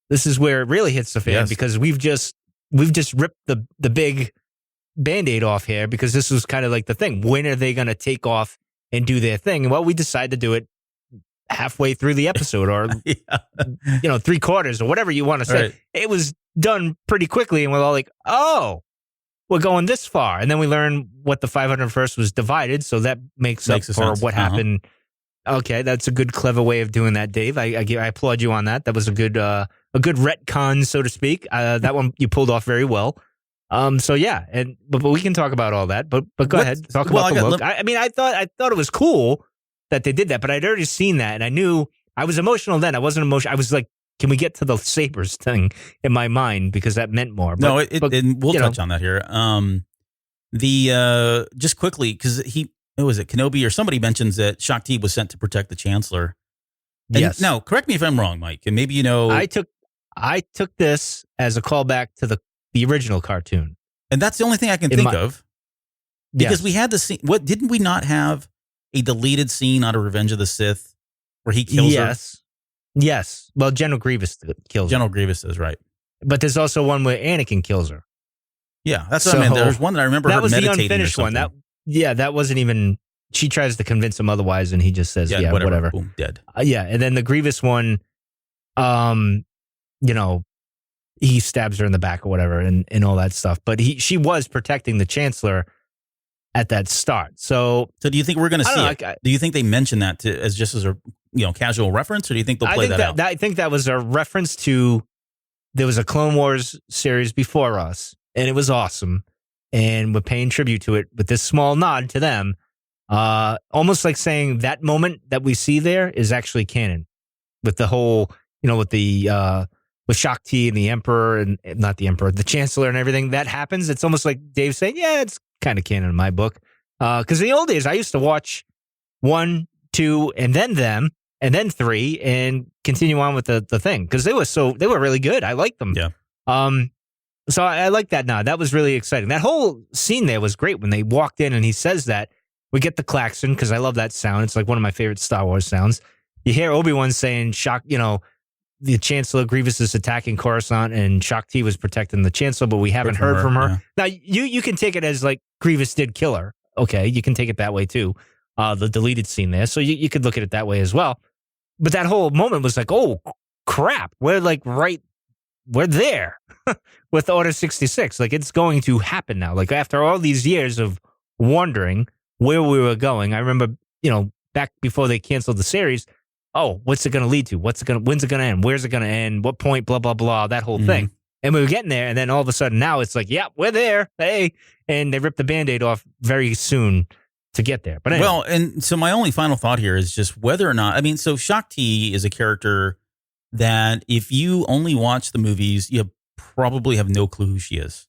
this is where it really hits the fan because we've just ripped the big Band-Aid off here because this was kind of like the thing. When are they going to take off and do their thing? And well, we decided to do it halfway through the episode or, 3/4 or whatever you want to say. Right. It was done pretty quickly. And we're all like, oh, we're going this far. And then we learn what the 501st was divided. So that makes up for sense. What happened. Okay, that's a good, clever way of doing that, Dave. I applaud you on that. That was a good retcon, so to speak. That one you pulled off very well. So yeah, but we can talk about all that. But go ahead, talk about the look. I thought it was cool that they did that, but I'd already seen that, and I knew I was emotional then. I wasn't emotional. I was like, can we get to the sabers thing in my mind because that meant more. But, and we'll touch on that here. Just quickly because Kenobi or somebody mentions that Shakti was sent to protect the Chancellor. And yes. Now, correct me if I'm wrong, Mike, and maybe I took this as a callback to the original cartoon, and that's the only thing I can think of. Because we had the scene. What didn't we not have a deleted scene out of Revenge of the Sith where he kills her? Yes. Well, General Grievous kills her. General Grievous is right. But there's also one where Anakin kills her. Yeah, that's what I mean. There's one that I remember her meditating. That was the unfinished one. That wasn't even. She tries to convince him otherwise, and he just says, "Yeah, whatever." Boom, dead. And then the Grievous one, he stabs her in the back or whatever, and all that stuff. But she was protecting the Chancellor at that start. So do you think we're going to see it? Do you think they mention that as a casual reference, or do you think they'll play that out? I think that was a reference to there was a Clone Wars series before us, and it was awesome, and we're paying tribute to it with this small nod to them, almost like saying that moment that we see there is actually canon, with the whole, with Shakti and the Emperor and not the Emperor, the Chancellor and everything that happens. It's almost like Dave saying, yeah, it's kind of canon in my book. Because in the old days, I used to watch 1, 2, and then them, and then 3, and continue on with the thing. Because they were really good. I liked them. Yeah. So I like that now. That was really exciting. That whole scene there was great when they walked in and he says that. We get the klaxon because I love that sound. It's like one of my favorite Star Wars sounds. You hear Obi-Wan saying, the Chancellor Grievous is attacking Coruscant and Shakti was protecting the Chancellor, but we haven't heard from her. Yeah. Now, you can take it as like Grievous did kill her. Okay, you can take it that way too. The deleted scene there. So you could look at it that way as well. But that whole moment was like, oh, crap. We're there with Order 66. Like, it's going to happen now. Like, after all these years of wondering where we were going, I remember, back before they canceled the series, oh, what's it going to lead to? When's it going to end? Where's it going to end? What point? Blah, blah, blah, that whole thing. And we were getting there. And then all of a sudden now it's like, yeah, we're there. Hey. And they ripped the Band-Aid off very soon to get there. But anyway. Well, and so my only final thought here is just whether or not, so Shakti is a character that if you only watch the movies, you probably have no clue who she is.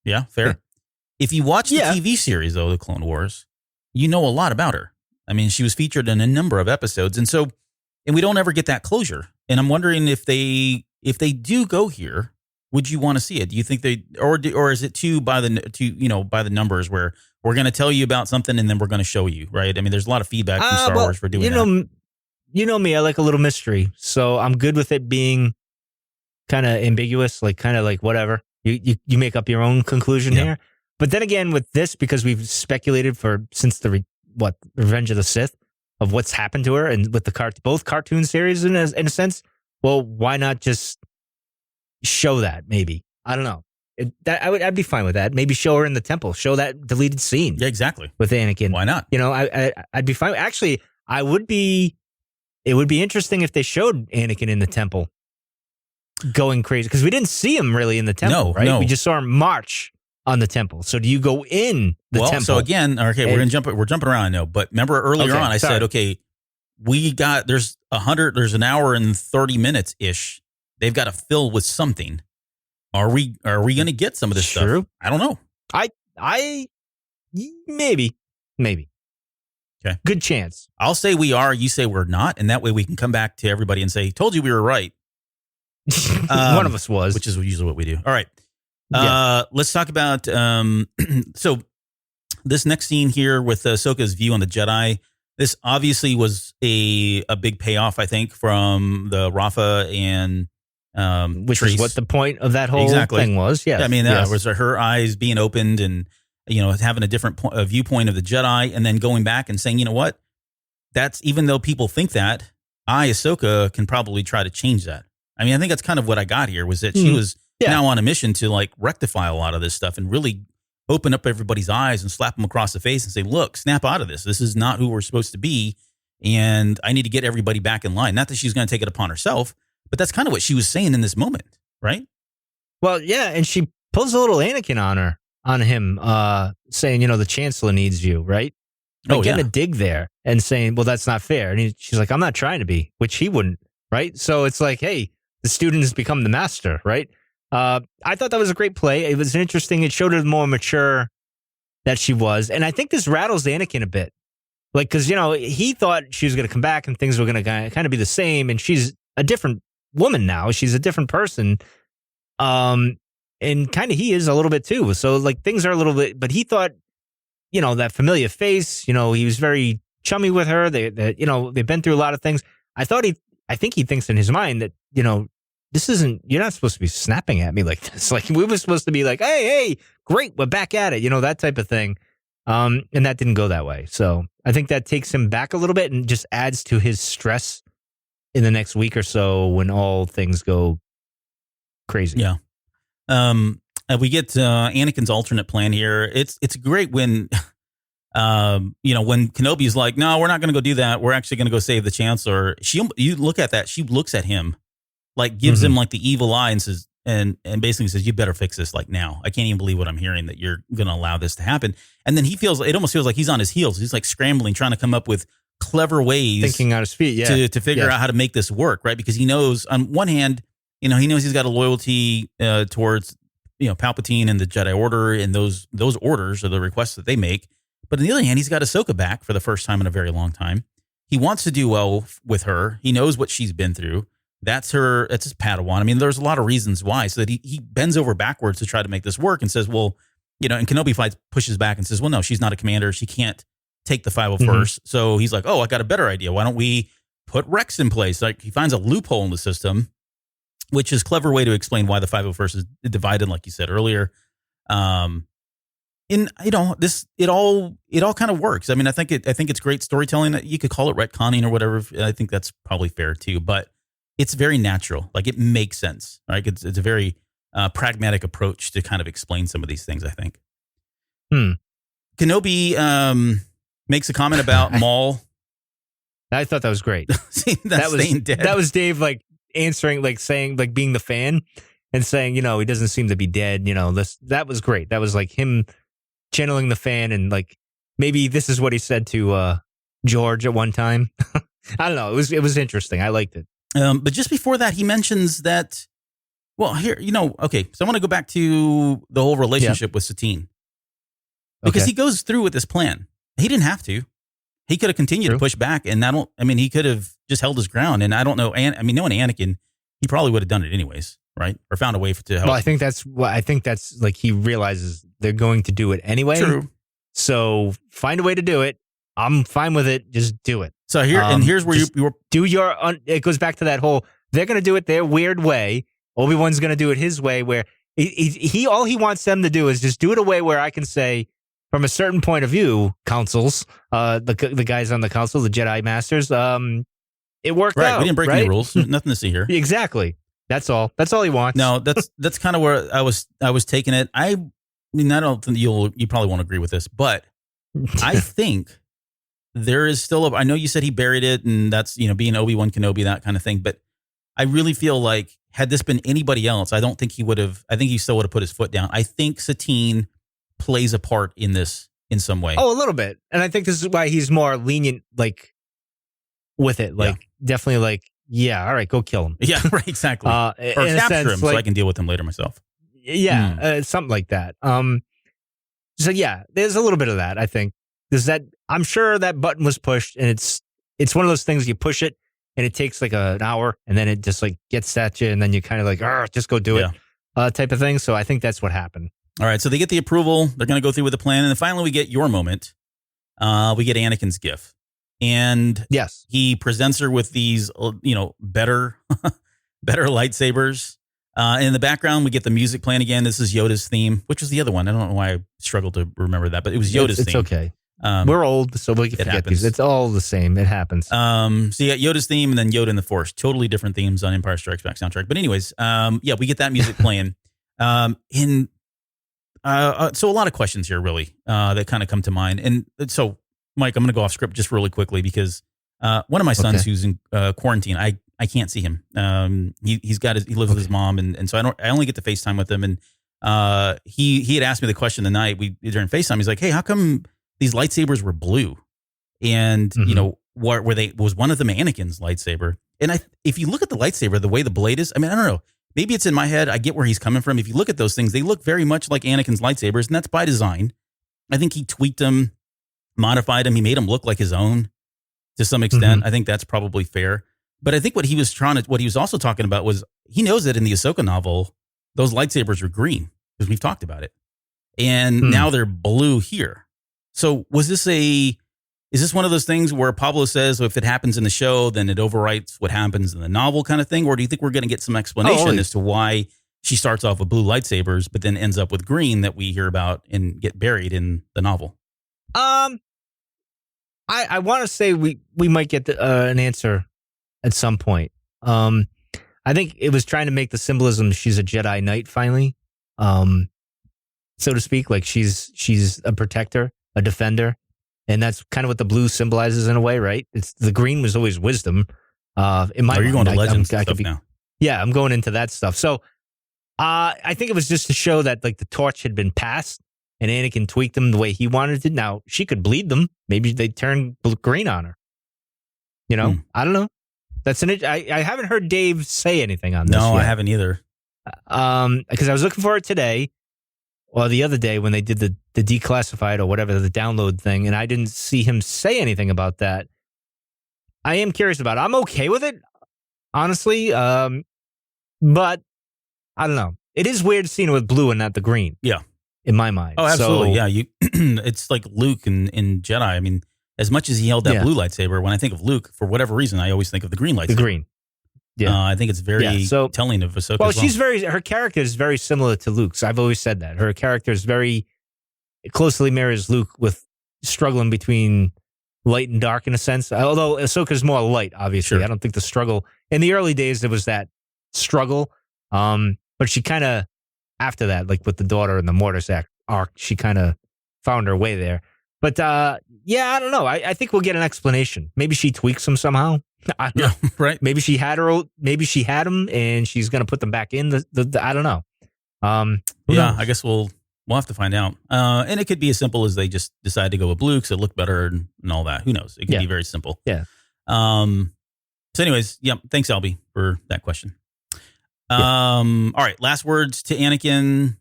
Yeah, fair? If you watch the TV series, though, The Clone Wars, you know a lot about her. She was featured in a number of episodes. And we don't ever get that closure. And I'm wondering if they do go here, would you want to see it? Do you think or is it too by the numbers where we're going to tell you about something and then we're going to show you, right? There's a lot of feedback from Star Wars for doing that. You know me, I like a little mystery. So I'm good with it being kind of ambiguous, kind of like whatever. You make up your own conclusion here. But then again, with this, because we've speculated since Revenge of the Sith, of what's happened to her, and with both cartoon series in a sense, well, why not just show that? Maybe, I don't know. I'd be fine with that. Maybe show her in the temple. Show that deleted scene. Yeah, exactly. With Anakin. Why not? I'd be fine. Actually, I would be. It would be interesting if they showed Anakin in the temple, going crazy, because we didn't see him really in the temple, right? No. We just saw him march on the temple. So do you go in the temple? So again, okay, we're jumping around, I know, but remember earlier on I said, okay, there's an hour and 30 minutes ish. They've got to fill with something. Are we going to get some of this stuff? I don't know. I maybe. Okay. Good chance. I'll say we are, you say we're not. And that way we can come back to everybody and say, told you we were right. One of us was. Which is usually what we do. All right. Let's talk about so this next scene here with Ahsoka's view on the Jedi. This obviously was a big payoff, I think, from the Rafa and which Trace. is what the point of that whole Exactly. thing was. Yes. I mean, yes. that was her eyes being opened and, having a different viewpoint of the Jedi, and then going back and saying, you know what? That's, even though people think that, Ahsoka can probably try to change that. I mean, I think that's kind of what I got here, was that she was now on a mission to like rectify a lot of this stuff and really open up everybody's eyes and slap them across the face and say, look, snap out of this. This is not who we're supposed to be. And I need to get everybody back in line. Not that she's going to take it upon herself, but that's kind of what she was saying in this moment, right? Well, yeah. And she pulls a little Anakin on him, saying, the Chancellor needs you, right? Like getting a dig there and saying, well, that's not fair. And she's like, I'm not trying to be, which he wouldn't, right? So it's like, hey, the student has become the master, right? I thought that was a great play. It was interesting. It showed her more mature that she was. And I think this rattles Anakin a bit. Like, because, he thought she was going to come back and things were going to kind of be the same. And she's a different woman now. She's a different person. And kind of he is a little bit too. So, like, things are a little bit, but he thought, that familiar face, he was very chummy with her. They've been through a lot of things. I think he thinks in his mind that, this isn't, you're not supposed to be snapping at me like this. Like, we were supposed to be like, hey, great, we're back at it, that type of thing. And that didn't go that way. So I think that takes him back a little bit and just adds to his stress in the next week or so when all things go crazy. Yeah. We get Anakin's alternate plan here. It's great when, when Kenobi's like, no, we're not going to go do that. We're actually going to go save the Chancellor. You look at that. She looks at him, like gives him like the evil eye and says, and basically says, you better fix this like now. I can't even believe what I'm hearing, that you're going to allow this to happen. And then it almost feels like he's on his heels. He's like scrambling, trying to come up with clever ways, thinking on his feet, to figure out how to make this work, right? Because he knows, on one hand, he knows he's got a loyalty towards Palpatine and the Jedi Order and those orders or the requests that they make. But on the other hand, he's got Ahsoka back for the first time in a very long time. He wants to do well with her. He knows what she's been through. That's his Padawan. I mean, there's a lot of reasons why. So that he bends over backwards to try to make this work and says, well, and Kenobi pushes back and says, well, no, she's not a commander. She can't take the 501st. So he's like, oh, I got a better idea. Why don't we put Rex in place? Like, he finds a loophole in the system, which is a clever way to explain why the 501st is divided, like you said earlier. It all kind of works. I mean, I think it's great storytelling. You could call it retconning or whatever. I think that's probably fair too, but it's very natural. Like, it makes sense, right? It's a very pragmatic approach to kind of explain some of these things, I think. Kenobi makes a comment about Maul. I thought that was great. Dead. That was Dave, like, answering, like, saying, like, being the fan and saying, he doesn't seem to be dead. That was great. That was like him channeling the fan, and like, maybe this is what he said to George at one time. I don't know. It was interesting. I liked it. But just before that, he mentions that, well, here, okay. So I want to go back to the whole relationship with Satine, because he goes through with this plan. He didn't have to. He could have continued to push back, and he could have just held his ground. And I don't know. Knowing Anakin, he probably would have done it anyways, right? Or found a way to help. Well, I think that's like, he realizes they're going to do it anyway. True. So find a way to do it. I'm fine with it. Just do it. So here's where you were. It goes back to that whole, they're going to do it their weird way. Obi-Wan's going to do it his way, where he all he wants them to do is just do it a way where I can say, from a certain point of view, councils, the guys on the council, the Jedi Masters, it worked out. We didn't break any rules. Nothing to see here. Exactly. That's all. That's all he wants. No, that's kind of where I was taking it. I mean, I don't think you probably won't agree with this, but I think there is still I know you said he buried it, and that's, being Obi-Wan Kenobi, that kind of thing. But I really feel like, had this been anybody else, I don't think he would have. I think he still would have put his foot down. I think Satine plays a part in this in some way. Oh, a little bit. And I think this is why he's more lenient, like, with it. Like, definitely, like, yeah, all right, go kill him. Yeah, right, exactly. Or capture him, so I can deal with him later myself. Yeah, something like that. So yeah, there's a little bit of that, I think. I'm sure that button was pushed, and it's one of those things, you push it and it takes like an hour, and then it just like gets at you, and then you kind of like, just go do it, type of thing. So I think that's what happened. All right, so they get the approval. They're going to go through with the plan, and then finally we get your moment. We get Anakin's gift. and Yes. he presents her with these, better lightsabers. In the background, we get the music playing again. This is Yoda's theme, which was the other one. I don't know why I struggled to remember that, but it was Yoda's theme. It's okay. We're old, so we can forget these. It's all the same. It happens. So you got Yoda's theme and then Yoda and the Force. Totally different themes on Empire Strikes Back soundtrack. But anyways, we get that music playing. So a lot of questions here, really, that kind of come to mind. And so, Mike, I'm going to go off script just really quickly because one of my sons who's in quarantine, I can't see him. He lives with his mom, and so I only get to FaceTime with him. And he had asked me the question the night during FaceTime. He's like, "Hey, how come these lightsabers were blue?" And was one of them Anakin's lightsaber? And if you look at the lightsaber, the way the blade is, I mean, I don't know. Maybe it's in my head. I get where he's coming from. If you look at those things, they look very much like Anakin's lightsabers, and that's by design. I think he tweaked them, modified them. He made them look like his own to some extent. I think that's probably fair. But I think what he was also talking about was he knows that in the Ahsoka novel, those lightsabers were green because we've talked about it. And now they're blue here. So is this one of those things where Pablo says, well, if it happens in the show, then it overwrites what happens in the novel kind of thing? Or do you think we're going to get some explanation as to why she starts off with blue lightsabers, but then ends up with green that we hear about and get buried in the novel? I want to say we might get an answer at some point. I think it was trying to make the symbolism she's a Jedi Knight finally, so to speak. Like she's a protector, a defender. And that's kind of what the blue symbolizes in a way, right? It's the green was always wisdom. In my Are you going to Legends stuff now? Yeah, I'm going into that stuff. So I think it was just to show that like the torch had been passed and Anakin tweaked them the way he wanted to. Now, she could bleed them. Maybe they turn green on her. I don't know. I haven't heard Dave say anything on this No, yet. I haven't either. Because I was looking for it today. Or the other day when they did the declassified or whatever, the download thing, and I didn't see him say anything about that. I am curious about it. I'm okay with it, honestly. But I don't know. It is weird seeing it with blue and not the green. Yeah. In my mind. Oh, absolutely. So, it's like Luke in Jedi. I mean, as much as he held that blue lightsaber, when I think of Luke, for whatever reason, I always think of the green lightsaber. The green. Yeah, I think it's very telling of Ahsoka. Well, her character is very similar to Luke's. I've always said that. Her character is very closely mirrors Luke with struggling between light and dark in a sense. Although Ahsoka's more light, obviously. Sure. I don't think the struggle in the early days there was that struggle. But she kind of after that, like with the daughter and the Mortis arc, she kind of found her way there. But I don't know. I think we'll get an explanation. Maybe she tweaks them somehow. I don't know. Right. Maybe she had them and she's going to put them back in I don't know. I guess we'll have to find out. And it could be as simple as they just decide to go with blue because it looked better and all that. Who knows? It could be very simple. Yeah. So anyways, thanks, Albie, for that question. All right. Last words to Anakin.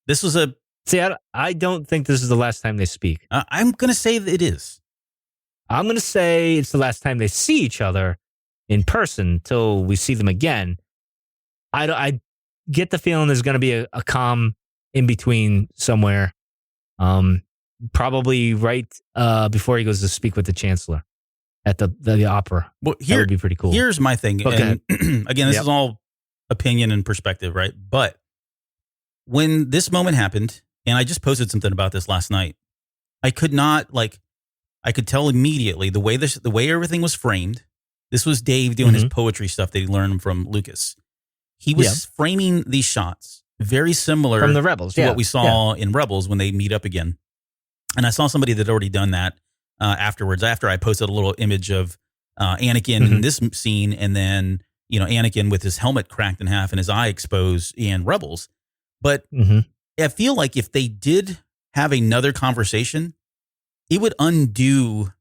This was I don't think this is the last time they speak. I'm going to say that it is. I'm going to say it's the last time they see each other in person till we see them again. I get the feeling there's going to be a calm in between somewhere. Probably right before he goes to speak with the Chancellor at the opera. Well, that would be pretty cool. Here's my thing. Okay. And again, this is all opinion and perspective, right? But when this moment happened, and I just posted something about this last night, I could tell immediately the way everything was framed. This was Dave doing his poetry stuff that he learned from Lucas. He was framing these shots very similar from the Rebels to what we saw in Rebels when they meet up again. And I saw somebody that had already done that afterwards. After I posted a little image of Anakin in this scene, and then Anakin with his helmet cracked in half and his eye exposed in Rebels. But I feel like if they did have another conversation, it would undo,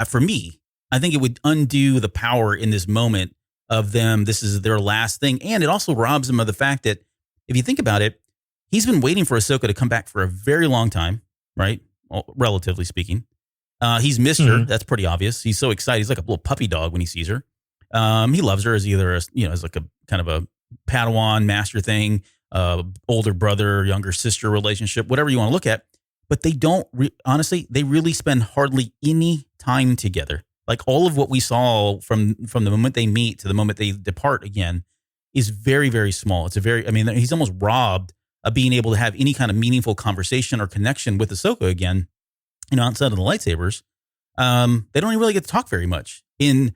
for me, I think it would undo the power in this moment of them. This is their last thing. And it also robs them of the fact that, if you think about it, he's been waiting for Ahsoka to come back for a very long time, right? Well, relatively speaking. He's missed her. That's pretty obvious. He's so excited. He's like a little puppy dog when he sees her. He loves her as either, as like a kind of a Padawan master thing, older brother, younger sister relationship, whatever you want to look at. but they don't, honestly, they really spend hardly any time together. Like all of what we saw from the moment they meet to the moment they depart again is very, very small. He's almost robbed of being able to have any kind of meaningful conversation or connection with Ahsoka again, outside of the lightsabers. They don't even really get to talk very much. Well,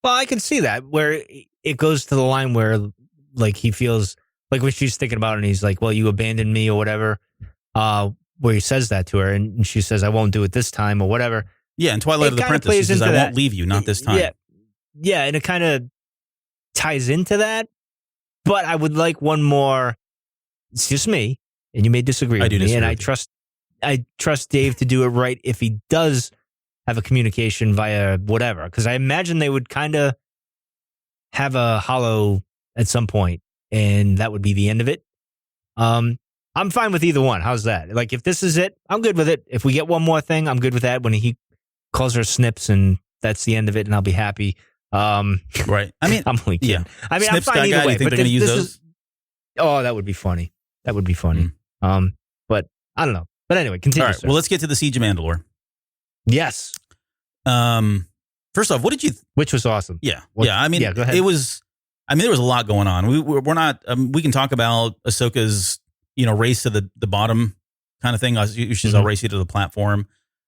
I can see that where it goes to the line where like he feels like when she's thinking about it and he's like, well, you abandoned me or whatever, where he says that to her and she says, I won't do it this time or whatever. Yeah, in Twilight of the Princess, she says, I won't leave you, not this time. Yeah, and it kind of ties into that. But I would like one more. It's just me, and you may disagree with me, and I trust Dave to do it right if he does have a communication via whatever, because I imagine they would kind of have a hollow at some point, and that would be the end of it. I'm fine with either one. How's that? Like, if this is it, I'm good with it. If we get one more thing, I'm good with that. When he calls her Snips, and that's the end of it, and I'll be happy. Right. I mean, I'm only kidding. Yeah. I mean, Snips I'm fine either way. You think they're going to use those? That would be funny. That would be funny. But I don't know. But anyway, continue. All right. Well, let's get to the Siege of Mandalore. Yes. First off, what did you? Which was awesome. Yeah. Yeah. I mean, go ahead. It was. I mean, there was a lot going on. We're not. We can talk about Ahsoka's, race to the bottom kind of thing. She's I'll race you to the platform.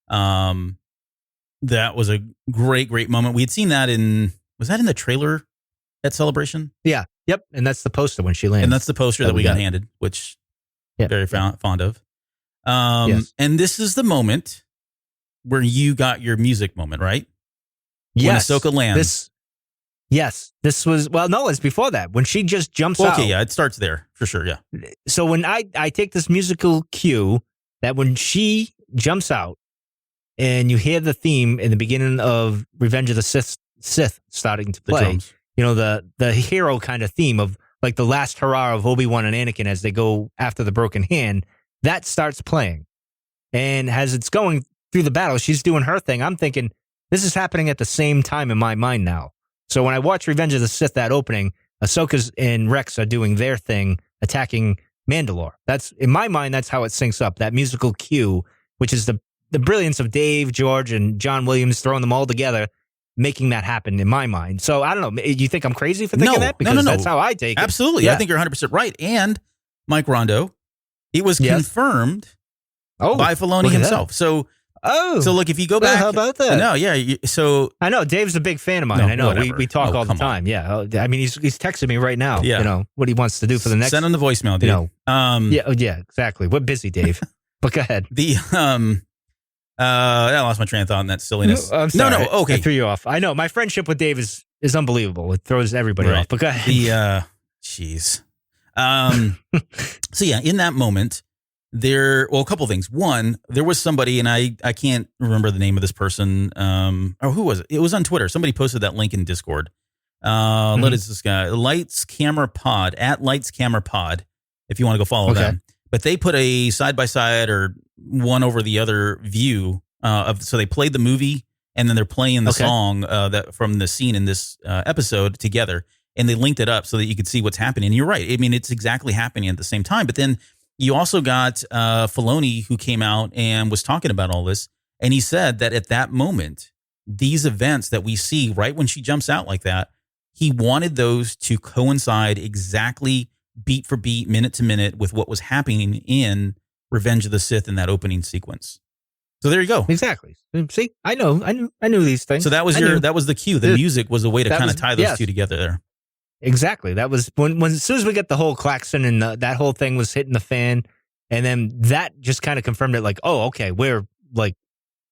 That was a great moment. We had seen that was that in the trailer at Celebration? Yeah. Yep. And that's the poster when she lands. And that's the poster that we got handed, which very fond of. Yes. And this is the moment where you got your music moment, right? Yes. When Ahsoka lands. This was, well, no, it's before that. When she just jumps out. Okay, yeah, it starts there for sure, yeah. So when I take this musical cue that when she jumps out and you hear the theme in the beginning of Revenge of the Sith starting to play, the hero kind of theme of like the last hurrah of Obi-Wan and Anakin as they go after the broken hand, that starts playing. And as it's going through the battle, she's doing her thing. I'm thinking, this is happening at the same time in my mind now. So when I watch Revenge of the Sith, that opening, Ahsoka and Rex are doing their thing, attacking Mandalore. That's, in my mind, that's how it syncs up. That musical cue, which is the brilliance of Dave, George, and John Williams throwing them all together, making that happen in my mind. So I don't know. You think I'm crazy for thinking that? Because that's how I take it. Absolutely. Yeah. I think you're 100% right. And Mike Rondo, it was confirmed by Filoni himself. So look, if you go back, how about that? No, yeah. So I know Dave's a big fan of mine. I know we talk all the time. Yeah, I mean he's texting me right now. Yeah. What he wants to do for the next. Send him the voicemail, dude. Yeah, exactly. We're busy, Dave. But go ahead. I lost my train of thought in that silliness. No, I'm sorry. No, okay. I threw you off. I know my friendship with Dave is unbelievable. It throws everybody off. But go ahead. Jeez. So yeah, in that moment. A couple things. One, there was somebody, and I can't remember the name of this person. Who was it? It was on Twitter. Somebody posted that link in Discord. What is this guy? Lights Camera Pod, at Lights Camera Pod, if you want to go follow them. But they put a side-by-side or one over the other view so they played the movie and then they're playing the song that from the scene in this episode together, and they linked it up so that you could see what's happening. And you're right. I mean, it's exactly happening at the same time. But then you also got Filoni, who came out and was talking about all this. And he said that at that moment, these events that we see right when she jumps out like that, he wanted those to coincide exactly beat for beat, minute to minute with what was happening in Revenge of the Sith in that opening sequence. So there you go. Exactly. See, I knew these things. So that was the cue. The music was a way to kind of tie those two together there. Exactly. That was when as soon as we get the whole klaxon and that whole thing was hitting the fan, and then that just kind of confirmed it. Like, oh, okay, we're like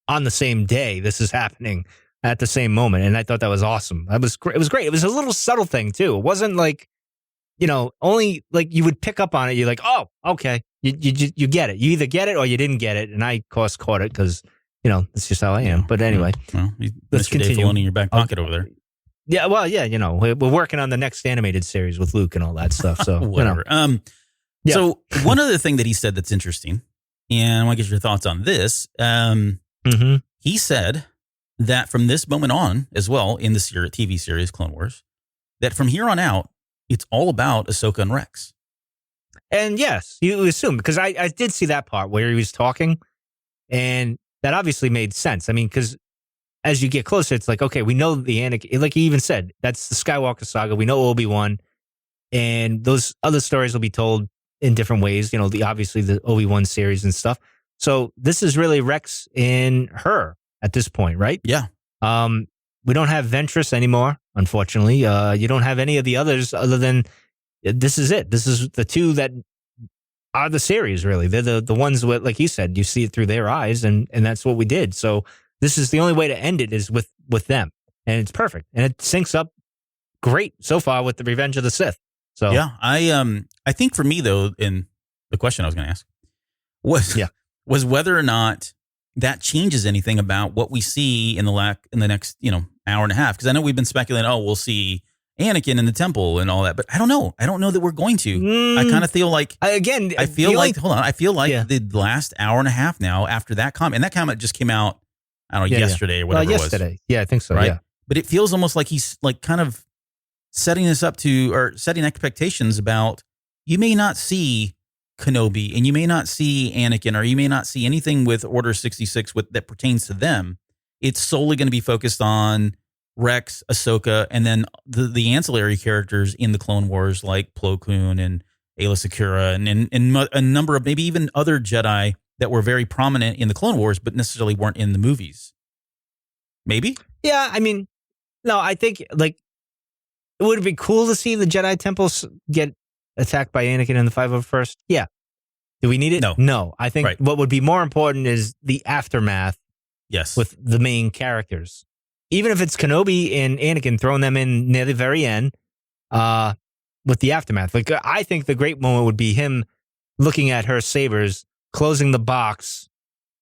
on the same day. This is happening at the same moment, and I thought that was awesome. It was great. It was a little subtle thing too. It wasn't like, only like you would pick up on it. You're like, oh, okay, you get it. You either get it or you didn't get it, and I of course caught it because it's just how I am. But anyway, let's continue. Dave Filoni in your back pocket over there. Yeah, well, yeah, we're working on the next animated series with Luke and all that stuff. So whatever. So one other thing that he said that's interesting, and I want to get your thoughts on this. He said that from this moment on, as well in the TV series Clone Wars, that from here on out, it's all about Ahsoka and Rex. And yes, you assume, because I did see that part where he was talking, And that obviously made sense. I mean, because as you get closer, it's like, okay, we know the Anakin, like he even said, that's the Skywalker saga. We know Obi-Wan, and those other stories will be told in different ways, obviously the Obi-Wan series and stuff. So this is really Rex and her at this point, right? Yeah. We don't have Ventress anymore, unfortunately. You don't have any of the others other than this is it. This is the two that are the series, really. They're the ones with, like you said, you see it through their eyes, and that's what we did. So this is the only way to end it is with them, and it's perfect, and it syncs up great so far with the Revenge of the Sith. So yeah, I think for me though, in the question I was going to ask was whether or not that changes anything about what we see in the next hour and a half, because I know we've been speculating, we'll see Anakin in the temple and all that, but I don't know that we're going to. I kind of feel like I feel like the last hour and a half now after that comment, and that comment just came out, I don't know, yesterday or whatever it was. Yesterday. Yeah, I think so. Right? Yeah. But it feels almost like he's like kind of setting us up to, or setting expectations about, you may not see Kenobi and you may not see Anakin, or you may not see anything with Order 66 that pertains to them. It's solely going to be focused on Rex, Ahsoka, and then the ancillary characters in the Clone Wars like Plo Koon and Aayla Secura and a number of maybe even other Jedi that were very prominent in the Clone Wars but necessarily weren't in the movies. Maybe? Yeah, I mean, no, I think like it would be cool to see the Jedi temples get attacked by Anakin in the 501st. Yeah. Do we need it? No. I think what would be more important is the aftermath. Yes. With the main characters. Even if it's Kenobi and Anakin, throwing them in near the very end, with the aftermath. Like, I think the great moment would be him looking at her sabers, closing the box,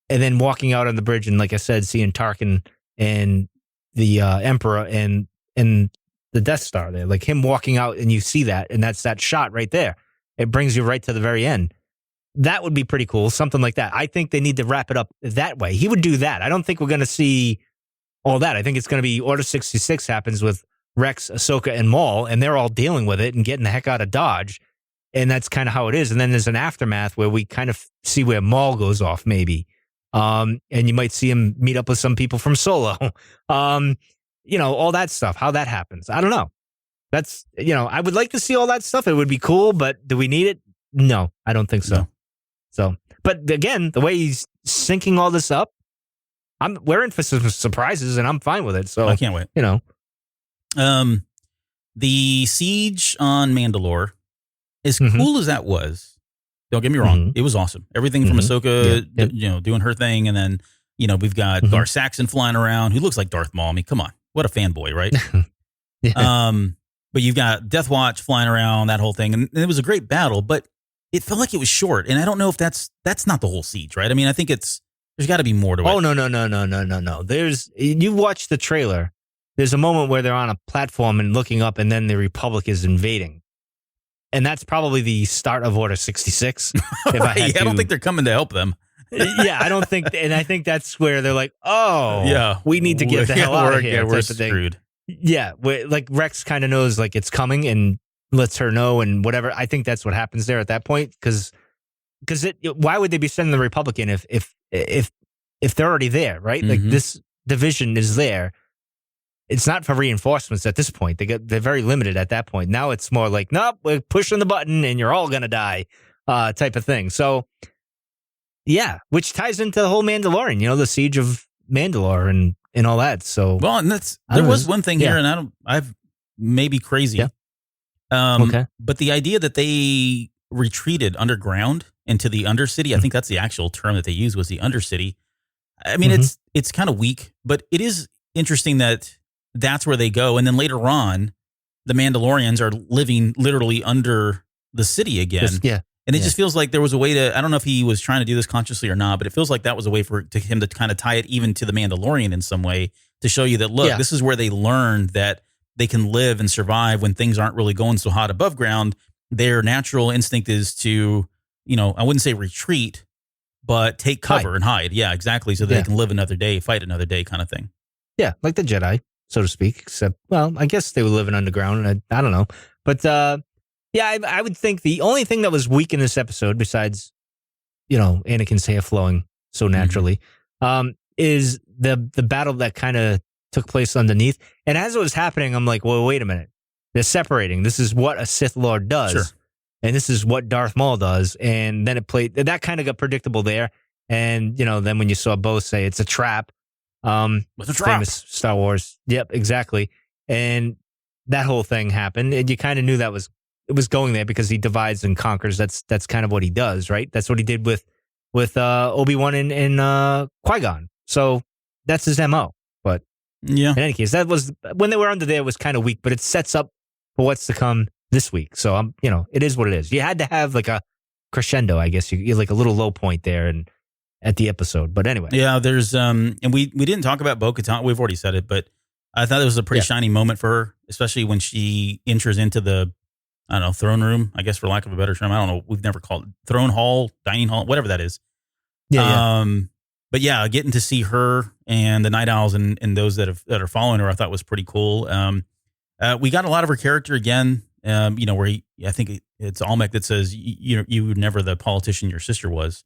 and then walking out on the bridge, and like I said, seeing Tarkin and the Emperor and the Death Star there. Like him walking out, and you see that, and that's that shot right there. It brings you right to the very end. That would be pretty cool, something like that. I think they need to wrap it up that way. He would do that. I don't think we're going to see all that. I think it's going to be Order 66 happens with Rex, Ahsoka, and Maul, and they're all dealing with it and getting the heck out of Dodge. And that's kind of how it is. And then there's an aftermath where we kind of see where Maul goes off, maybe. And you might see him meet up with some people from Solo. All that stuff, how that happens. I don't know. That's, I would like to see all that stuff. It would be cool, but do we need it? No, I don't think so. No. So, but again, the way he's syncing all this up, we're in for some surprises, and I'm fine with it. So I can't wait. The siege on Mandalore, as cool as that was, don't get me wrong, it was awesome. Everything from Ahsoka, doing her thing, and then we've got Darth Saxon flying around, who looks like Darth Maul. I mean, come on, what a fanboy, right? But you've got Death Watch flying around, that whole thing, and it was a great battle, but it felt like it was short, and I don't know if that's not the whole siege, right? I mean, I think there's got to be more to it. Oh, no. You watch the trailer. There's a moment where they're on a platform and looking up, and then the Republic is invading. And that's probably the start of Order 66. I don't think they're coming to help them. Yeah, I don't think, and I think that's where they're like, we need to get the hell out of here. Yeah, we're screwed. Yeah, like Rex kind of knows like it's coming and lets her know and whatever. I think that's what happens there at that point, because why would they be sending the Republic in if they're already there, right? Like this division is there. It's not for reinforcements at this point. They're very limited at that point. Now it's more like, nope, we're pushing the button and you're all gonna die, type of thing. So yeah, which ties into the whole Mandalorian, the siege of Mandalore and all that. So well, and there was one thing here, and I've maybe crazy. Yeah. Okay. But the idea that they retreated underground into the Undercity, I think that's the actual term that they used, was the Undercity. I mean, it's kind of weak, but it is interesting that that's where they go. And then later on, the Mandalorians are living literally under the city again. And it just feels like there was a way to, I don't know if he was trying to do this consciously or not, but it feels like that was a way for him to kind of tie it even to the Mandalorian in some way, to show you that, look, this is where they learned that they can live and survive when things aren't really going so hot above ground. Their natural instinct is to, I wouldn't say retreat, but take cover and hide. Yeah, exactly. So that they can live another day, fight another day kind of thing. Yeah, like the Jedi, so to speak, except, well, I guess they were living underground. And I don't know. But I would think the only thing that was weak in this episode, besides, Anakin's hair flowing so naturally, is the battle that kind of took place underneath. And as it was happening, I'm like, well, wait a minute. They're separating. This is what a Sith Lord does. Sure. And this is what Darth Maul does. And then that kind of got predictable there. And, then when you saw Bo say it's a trap, It's a trap. famous Star Wars. Yep, exactly. And that whole thing happened. And you kind of knew it was going there because he divides and conquers. That's kind of what he does, right? That's what he did with Obi-Wan and Qui-Gon. So that's his MO. But yeah, in any case, that was when they were under there, it was kind of weak, but it sets up for what's to come this week. So it is what it is. You had to have like a crescendo, I guess. You like a little low point there and at the episode. But anyway. Yeah, there's and we didn't talk about Bo-Katan. We've already said it, but I thought it was a pretty shiny moment for her, especially when she enters into the, I don't know, throne room, I guess, for lack of a better term. I don't know. We've never called it throne hall, dining hall, whatever that is. Yeah. But yeah, getting to see her and the Night Owls and those that are following her, I thought was pretty cool. We got a lot of her character again. Where I think it's Almec that says you were never the politician your sister was,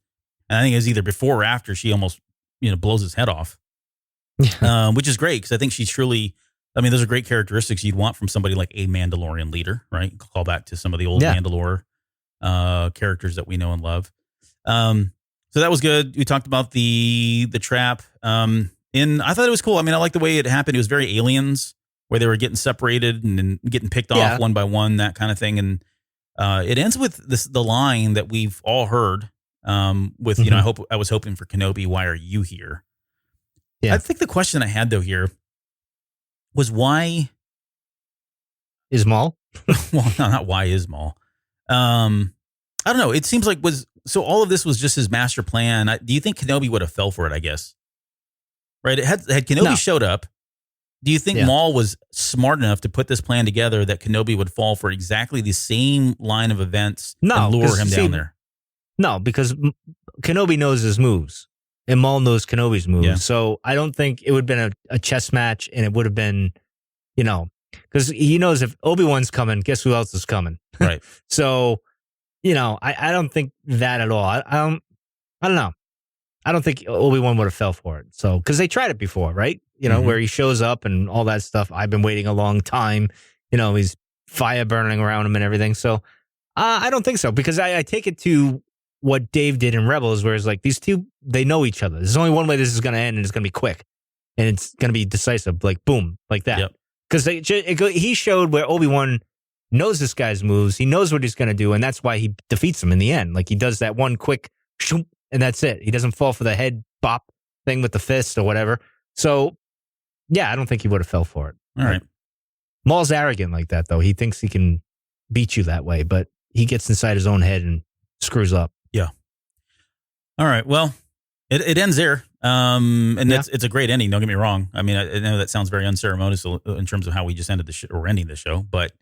and I think it's either before or after she almost blows his head off, which is great because I think she's truly. I mean, those are great characteristics you'd want from somebody like a Mandalorian leader, right? Call back to some of the old Mandalore characters that we know and love. So that was good. We talked about the trap. And I thought it was cool. I mean, I like the way it happened. It was very Aliens, where they were getting separated and getting picked off one by one, that kind of thing. And it ends with the line that we've all heard with, I was hoping for Kenobi. Why are you here? Yeah. I think the question I had though here was why is Maul? Well, no, not why is Maul. I don't know. It seems like so all of this was just his master plan. Do you think Kenobi would have fell for it? I guess. Right. Had Kenobi showed up, do you think Maul was smart enough to put this plan together that Kenobi would fall for exactly the same line of events and lure him down there? No, because Kenobi knows his moves and Maul knows Kenobi's moves. Yeah. So I don't think it would have been a chess match, and it would have been, because he knows if Obi-Wan's coming, guess who else is coming? Right. So, I don't think that at all. I don't know. I don't think Obi-Wan would have fell for it. So, because they tried it before, right? Where he shows up and all that stuff. I've been waiting a long time. He's fire burning around him and everything. So, I don't think so, because I take it to what Dave did in Rebels, where it's like these two, they know each other. There's only one way this is going to end, and it's going to be quick, and it's going to be decisive, like boom, like that. Because he showed where Obi-Wan knows this guy's moves. He knows what he's going to do, and that's why he defeats him in the end. Like he does that one quick shoop, and that's it. He doesn't fall for the head bop thing with the fist or whatever. So, yeah, I don't think he would have fell for it. All right. Maul's arrogant like that, though. He thinks he can beat you that way, but he gets inside his own head and screws up. Yeah. All right. Well, it ends there. And it's a great ending. Don't get me wrong. I mean, I know that sounds very unceremonious in terms of how we just ended the show or ending the show, but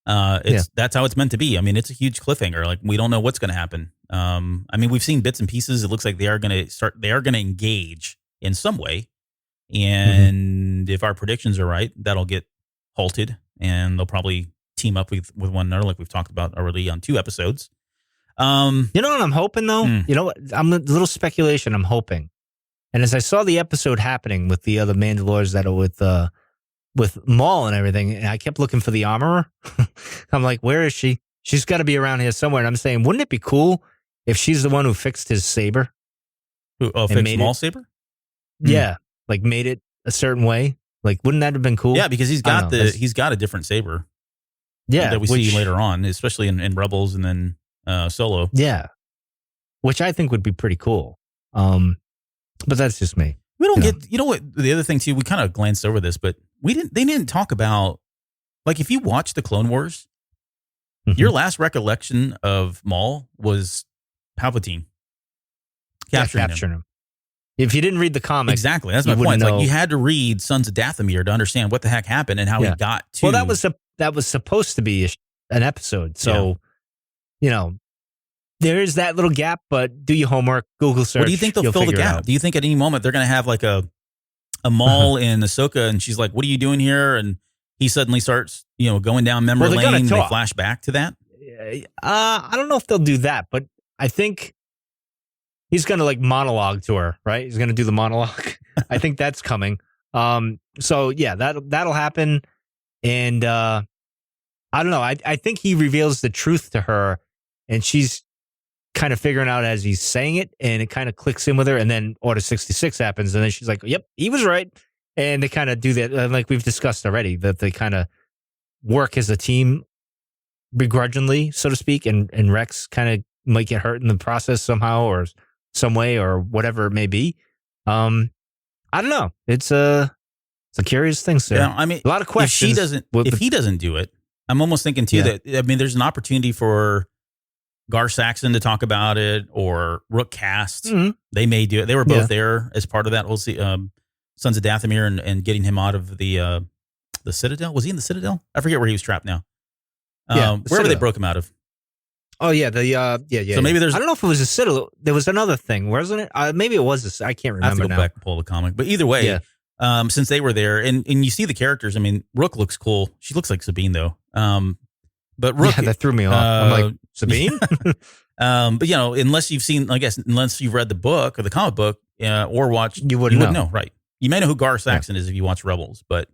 that's how it's meant to be. I mean, it's a huge cliffhanger. Like we don't know what's going to happen. I mean, we've seen bits and pieces. It looks like they are going to engage in some way. And if our predictions are right, that'll get halted and they'll probably team up with one another, like we've talked about already on 2 episodes. You know what I'm hoping though? You know what? I'm a little speculation. I'm hoping. And as I saw the episode happening with the other Mandalorians that are with Maul and everything, and I kept looking for the armorer. I'm like, where is she? She's got to be around here somewhere. And I'm saying, wouldn't it be cool if she's the one who fixed his saber? Fixed Maul's saber? Yeah, like made it a certain way. Like, wouldn't that have been cool? Yeah, because he's got a different saber. Yeah, that we see later on, especially in Rebels and then Solo. Yeah, which I think would be pretty cool. But that's just me. We don't get. You know what? The other thing too, we kind of glanced over this, but they didn't talk about, like, if you watch the Clone Wars, your last recollection of Maul was Palpatine capturing him. If you didn't read the comic, exactly, that's my point. Like, you had to read Sons of Dathomir to understand what the heck happened and how he got to. Well, that was supposed to be an episode, so there is that little gap. But do your homework, Google search. What do you think they'll fill the gap? Do you think at any moment they're going to have like a Maul in Ahsoka, and she's like, "What are you doing here?" And he suddenly starts, going down memory lane. And they flash back to that. I don't know if they'll do that, but I think he's going to like monologue to her, right? He's going to do the monologue. I think that's coming. So yeah, that'll happen. And I don't know. I think he reveals the truth to her, and she's kind of figuring out as he's saying it, and it kind of clicks in with her. And then Order 66 happens, and then she's like, "Yep, he was right." And they kind of do that, like we've discussed already, that they kind of work as a team, begrudgingly, so to speak. And Rex kind of might get hurt in the process somehow, or some way, or whatever it may be. I don't know. It's a curious thing, sir. Yeah, I mean, a lot of questions. If he doesn't do it, I'm almost thinking too that, I mean, there's an opportunity for Gar Saxon to talk about it, or Rook Cast. Mm-hmm. They may do it. They were both there as part of that whole Sons of Dathomir and getting him out of the Citadel. Was he in the Citadel? I forget where he was trapped now. Wherever they broke him out of. Oh yeah, So maybe there's. I don't know if it was a Citadel. There was another thing, wasn't it? Maybe it was. I can't remember. I have to go now. back and pull the comic. But either way, since they were there, and you see the characters. I mean, Rook looks cool. She looks like Sabine though. But Rook, that threw me off. I'm like, Sabine? But unless you've read the book or the comic book, or watched, you wouldn't know. Right. You may know who Gar Saxon is if you watch Rebels, but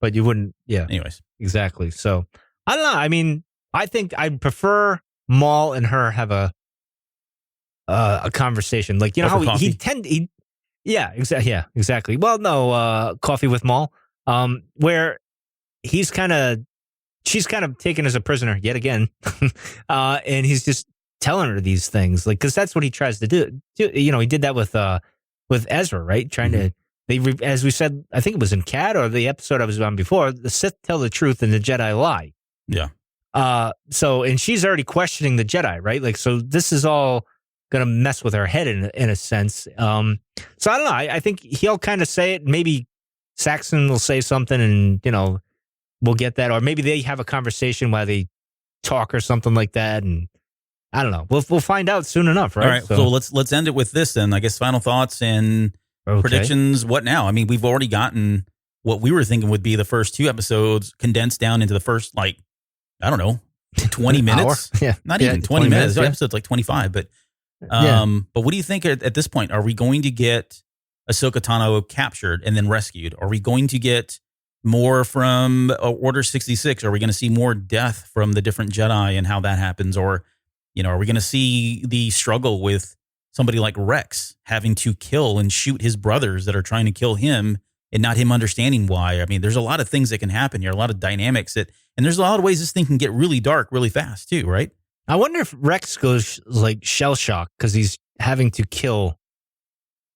but you wouldn't. Yeah. Anyways. Exactly. So I don't know. I mean, I think I'd prefer Maul and her have a conversation. Like, you know how exactly. Well, no, coffee with Maul, where she's kind of taken as a prisoner yet again. And he's just telling her these things, like, cause that's what he tries to do. He did that with Ezra, right? Trying to, as we said, I think it was in Cat or the episode I was on before, the Sith tell the truth and the Jedi lie. Yeah. And she's already questioning the Jedi, right? Like, so this is all going to mess with her head in a sense. So I don't know. I think he'll kind of say it. Maybe Saxon will say something and, we'll get that. Or maybe they have a conversation while they talk or something like that. And I don't know. We'll find out soon enough, right? All right. So let's end it with this then. I guess final thoughts and predictions. What now? I mean, we've already gotten what we were thinking would be the first 2 episodes condensed down into the first, like, I don't know, 20 minutes. Yeah. Not even 20 minutes. The episode's like 25. But but what do you think at this point? Are we going to get Ahsoka Tano captured and then rescued? Are we going to get more from Order 66? Are we going to see more death from the different Jedi and how that happens? Or, are we going to see the struggle with somebody like Rex having to kill and shoot his brothers that are trying to kill him and not him understanding why? I mean, there's a lot of things that can happen here, a lot of dynamics and there's a lot of ways this thing can get really dark really fast too, right? I wonder if Rex goes like shell shock because he's having to kill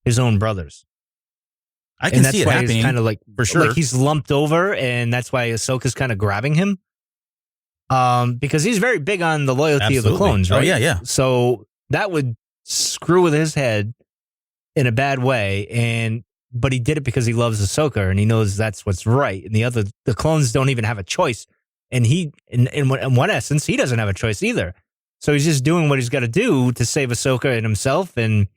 his own brothers. I can see it happening. Kind of like, for sure, like he's lumped over, and that's why Ahsoka's kind of grabbing him. Because he's very big on the loyalty of the clones, right? Oh, yeah. So that would screw with his head in a bad way, but he did it because he loves Ahsoka and he knows that's what's right. And the clones don't even have a choice. And in one essence, he doesn't have a choice either. So he's just doing what he's got to do to save Ahsoka and himself. And,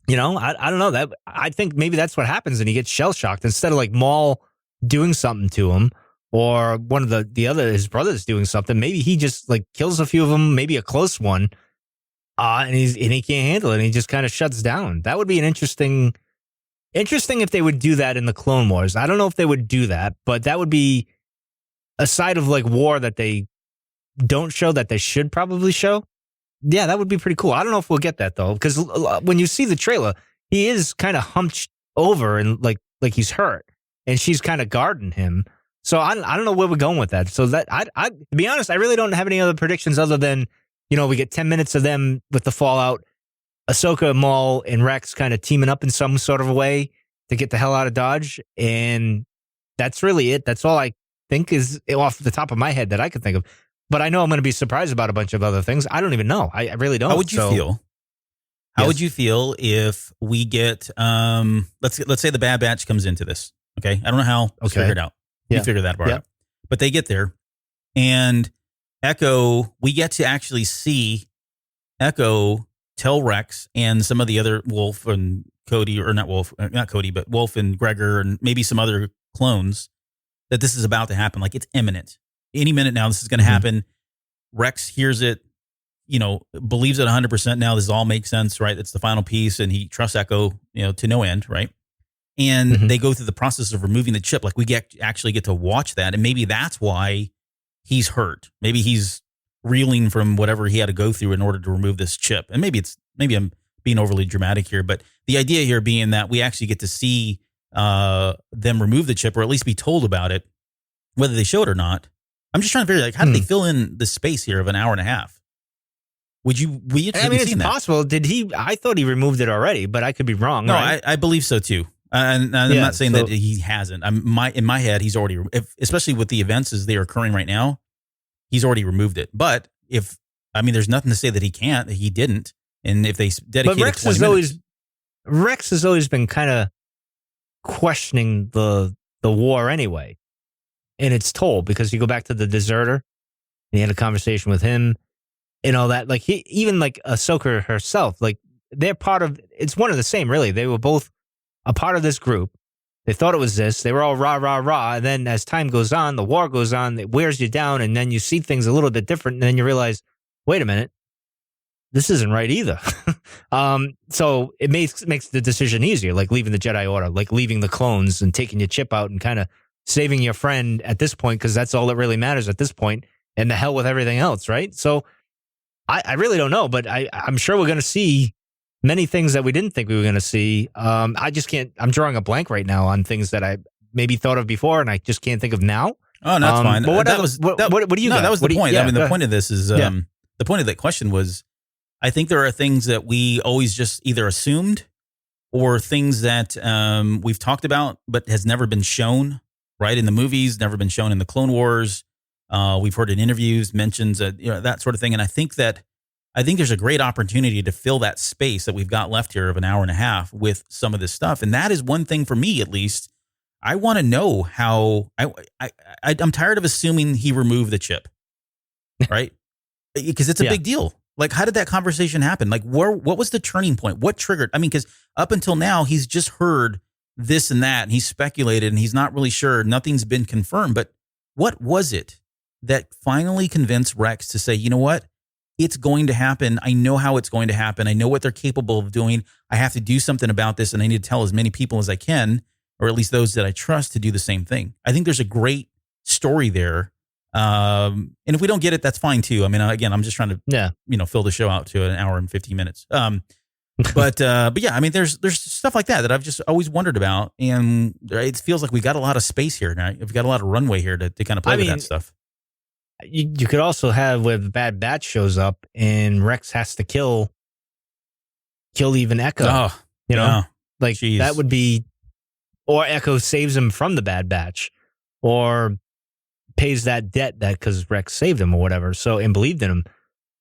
I don't know, that I think maybe that's what happens. And he gets shell shocked instead of like Maul doing something to him or one of his brothers doing something. Maybe he just like kills a few of them, maybe a close one. And he can't handle it. And he just kind of shuts down. That would be an interesting if they would do that in the Clone Wars. I don't know if they would do that, but that would be a side of like war that they don't show that they should probably show. Yeah, that would be pretty cool. I don't know if we'll get that though, because when you see the trailer, he is kind of hunched over and like he's hurt, and she's kind of guarding him. So I don't know where we're going with that. So that I to be honest, I really don't have any other predictions other than we get 10 minutes of them with the fallout, Ahsoka, Maul, and Rex kind of teaming up in some sort of a way to get the hell out of Dodge, and that's really it. That's all I think is off the top of my head that I could think of. But I know I'm going to be surprised about a bunch of other things. I don't even know. I really don't. How would you feel? How would you feel if we get, let's say the Bad Batch comes into this, okay? I don't know how. Let's figure it out. You figure that part out. But they get there, and Echo, we get to actually see Echo tell Rex and some of the other Wolf and Cody, or not Cody, but Wolf and Gregor and maybe some other clones that this is about to happen. Like, it's imminent. Any minute now, this is going to happen. Rex hears it believes it 100% now. This all makes sense, right? It's the final piece, and he trusts Echo, to no end, right? And they go through the process of removing the chip. Like we actually get to watch that, and maybe that's why he's hurt. Maybe he's reeling from whatever he had to go through in order to remove this chip. And maybe I'm being overly dramatic here, but the idea here being that we actually get to see them remove the chip, or at least be told about it, whether they show it or not. I'm just trying to figure how did they fill in the space here of an hour and a half? Would you? It's possible. I thought he removed it already, but I could be wrong. No, right? I believe so too. And I'm not saying that he hasn't. In my head, he's already, especially with the events as they are occurring right now, he's already removed it. But there's nothing to say that he can't, that he didn't. And if they dedicated 20 minutes. Rex has always been kind of questioning the war anyway. And it's told, because you go back to the deserter, and he had a conversation with him and all that. Like even Ahsoka herself, like they're part of, it's one of the same, really. They were both a part of this group. They thought it was this. They were all rah, rah, rah. And then as time goes on, the war goes on, it wears you down. And then you see things a little bit different. And then you realize, wait a minute, this isn't right either. So it makes the decision easier, like leaving the Jedi Order, like leaving the clones and taking your chip out and kind of saving your friend at this point, because that's all that really matters at this point, and the hell with everything else, right? So I really don't know, but I'm sure we're going to see many things that we didn't think we were going to see. I just can't. I'm drawing a blank right now on things that I maybe thought of before, and I just can't think of now. Oh, no, that's fine. But what do you got? That was the point. The point of this is, the point of that question was, I think there are things that we always just either assumed, or things that we've talked about but has never been shown, right, in the movies, never been shown in the Clone Wars. We've heard in interviews, mentions, that sort of thing. And I think there's a great opportunity to fill that space that we've got left here of an hour and a half with some of this stuff. And that is one thing for me, at least. I want to know how. I'm tired of assuming he removed the chip, right? Because it's a big deal. Like, how did that conversation happen? Like, what was the turning point? What triggered? I mean, because up until now, he's just heard this and that, and he's speculated, and he's not really sure. Nothing's been confirmed. But what was it that finally convinced Rex to say, you know what? It's going to happen. I know how it's going to happen. I know what they're capable of doing. I have to do something about this, and I need to tell as many people as I can, or at least those that I trust, to do the same thing. I think there's a great story there. And if we don't get it, that's fine too. I mean, again, I'm just trying to, fill the show out to an hour and 15 minutes. But yeah, I mean, there's stuff like that I've just always wondered about. And it feels like we got a lot of space here now. We've got a lot of runway here to kind of play with that stuff. You could also have where the Bad Batch shows up and Rex has to kill even Echo. Oh, Jeez. That would be, or Echo saves him from the Bad Batch, or pays that debt because Rex saved him or whatever, and believed in him.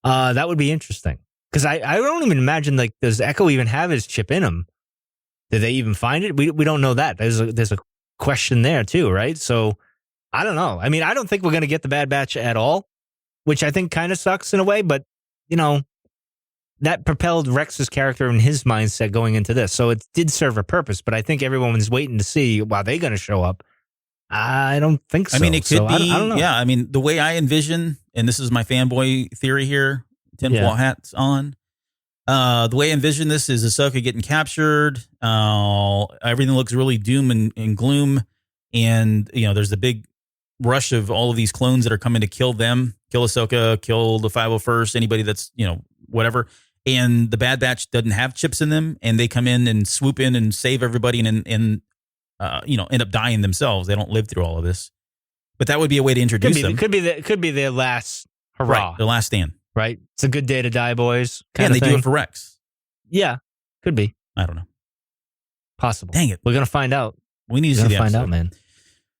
That would be interesting. Because I don't even imagine, does Echo even have his chip in him? Did they even find it? We don't know that. There's a question there too, right? So I don't know. I mean, I don't think we're going to get the Bad Batch at all, which I think kind of sucks in a way, but that propelled Rex's character and his mindset going into this. So it did serve a purpose, but I think everyone was waiting to see, are they going to show up? I don't think so. I mean, it could be. I don't know. Yeah, I mean, the way I envision, and this is my fanboy theory here, tinfoil hats on. The way I envision this is Ahsoka getting captured. Everything looks really doom and gloom, and there's the big rush of all of these clones that are coming to kill them, kill Ahsoka, kill the 501st, anybody that's whatever. And the Bad Batch doesn't have chips in them, and they come in and swoop in and save everybody, and end up dying themselves. They don't live through all of this. But that would be a way to introduce them. Could be their last hurrah. Right, their last stand. Right? It's a good day to die, boys. And they do it for Rex. Yeah, could be. I don't know. Possible. Dang it. We're going to find out. We need to see the find episode. out, man.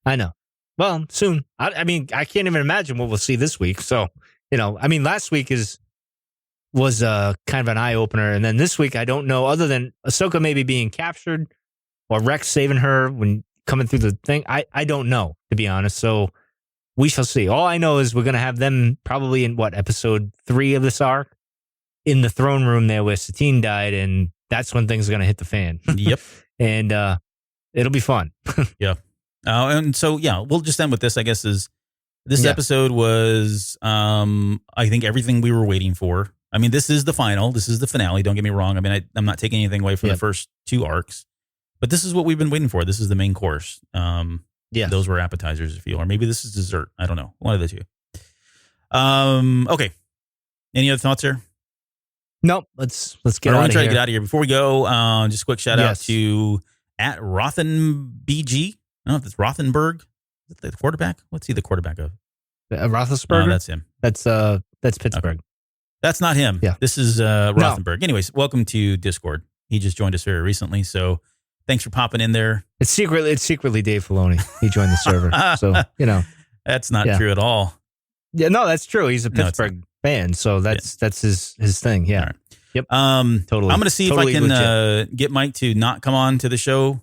I know. Well, soon. I mean, I can't even imagine what we'll see this week. So, last week was kind of an eye-opener. And then this week, I don't know, other than Ahsoka maybe being captured or Rex saving her when coming through the thing. I don't know, to be honest. So we shall see. All I know is we're going to have them probably in episode 3 of this arc, in the throne room there where Satine died. And that's when things are going to hit the fan. Yep. And it'll be fun. Yeah. And so, we'll just end with this, I guess, is This episode was, I think, everything we were waiting for. I mean, this is the final. This is the finale. Don't get me wrong. I mean, I'm not taking anything away from the first 2 arcs, but this is what we've been waiting for. This is the main course. Those were appetizers, if you will, or maybe this is dessert. I don't know. One of the two. Okay. Any other thoughts here? Nope. Let's get out of here. We're going to try to get out of here. Before we go, just a quick shout out to at RothenBG. I don't know if it's Rothenberg. Is it the quarterback? What's he the quarterback of? Roethlisberger? No, that's him. That's Pittsburgh. Okay. That's not him. Yeah. This is Rothenberg. No. Anyways, welcome to Discord. He just joined us very recently, so thanks for popping in there. It's secretly Dave Filoni. He joined the server, so that's not true at all. Yeah, no, that's true. He's a Pittsburgh fan, so that's his thing. Yeah. Right. Yep. Totally. I'm going to see if I can get Mike to not come on to the show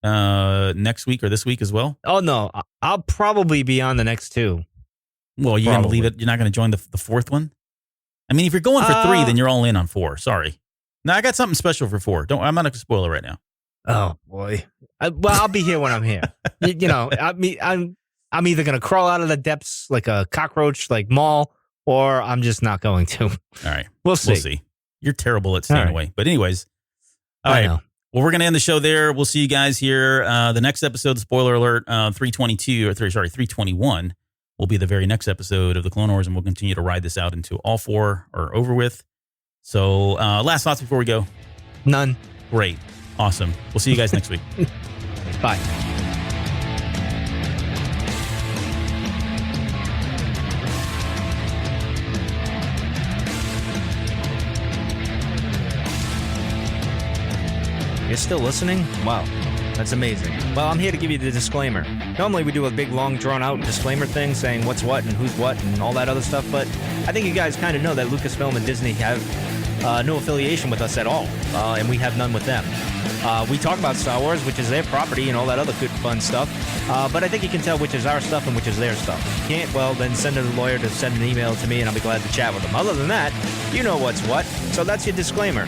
next week or this week as well. Oh no, I'll probably be on the next 2. Well, you're going to leave it. You're not going to join the 4th one. I mean, if you're going for 3, then you're all in on 4. Sorry. Now I got something special for 4. I'm not going to spoil it right now. Oh boy. I'll be here when I'm here. I'm either going to crawl out of the depths like a cockroach, like Maul, or I'm just not going to. All right. We'll see. You're terrible at staying away. But anyways, all right. Well, we're going to end the show there. We'll see you guys here. The next episode, spoiler alert, 321 will be the very next episode of the Clone Wars, and we'll continue to ride this out until all 4 are over with. So last thoughts before we go? None. Great. Awesome. We'll see you guys next week. Bye. You're still listening? Wow, that's amazing. Well, I'm here to give you the disclaimer. Normally we do a big, long, drawn-out disclaimer thing saying what's what and who's what and all that other stuff, but I think you guys kind of know that Lucasfilm and Disney have no affiliation with us at all, and we have none with them. We talk about Star Wars, which is their property and all that other good, fun stuff, but I think you can tell which is our stuff and which is their stuff. If you can't, well, then send a lawyer to send an email to me, and I'll be glad to chat with them. Other than that, you know what's what, so that's your disclaimer.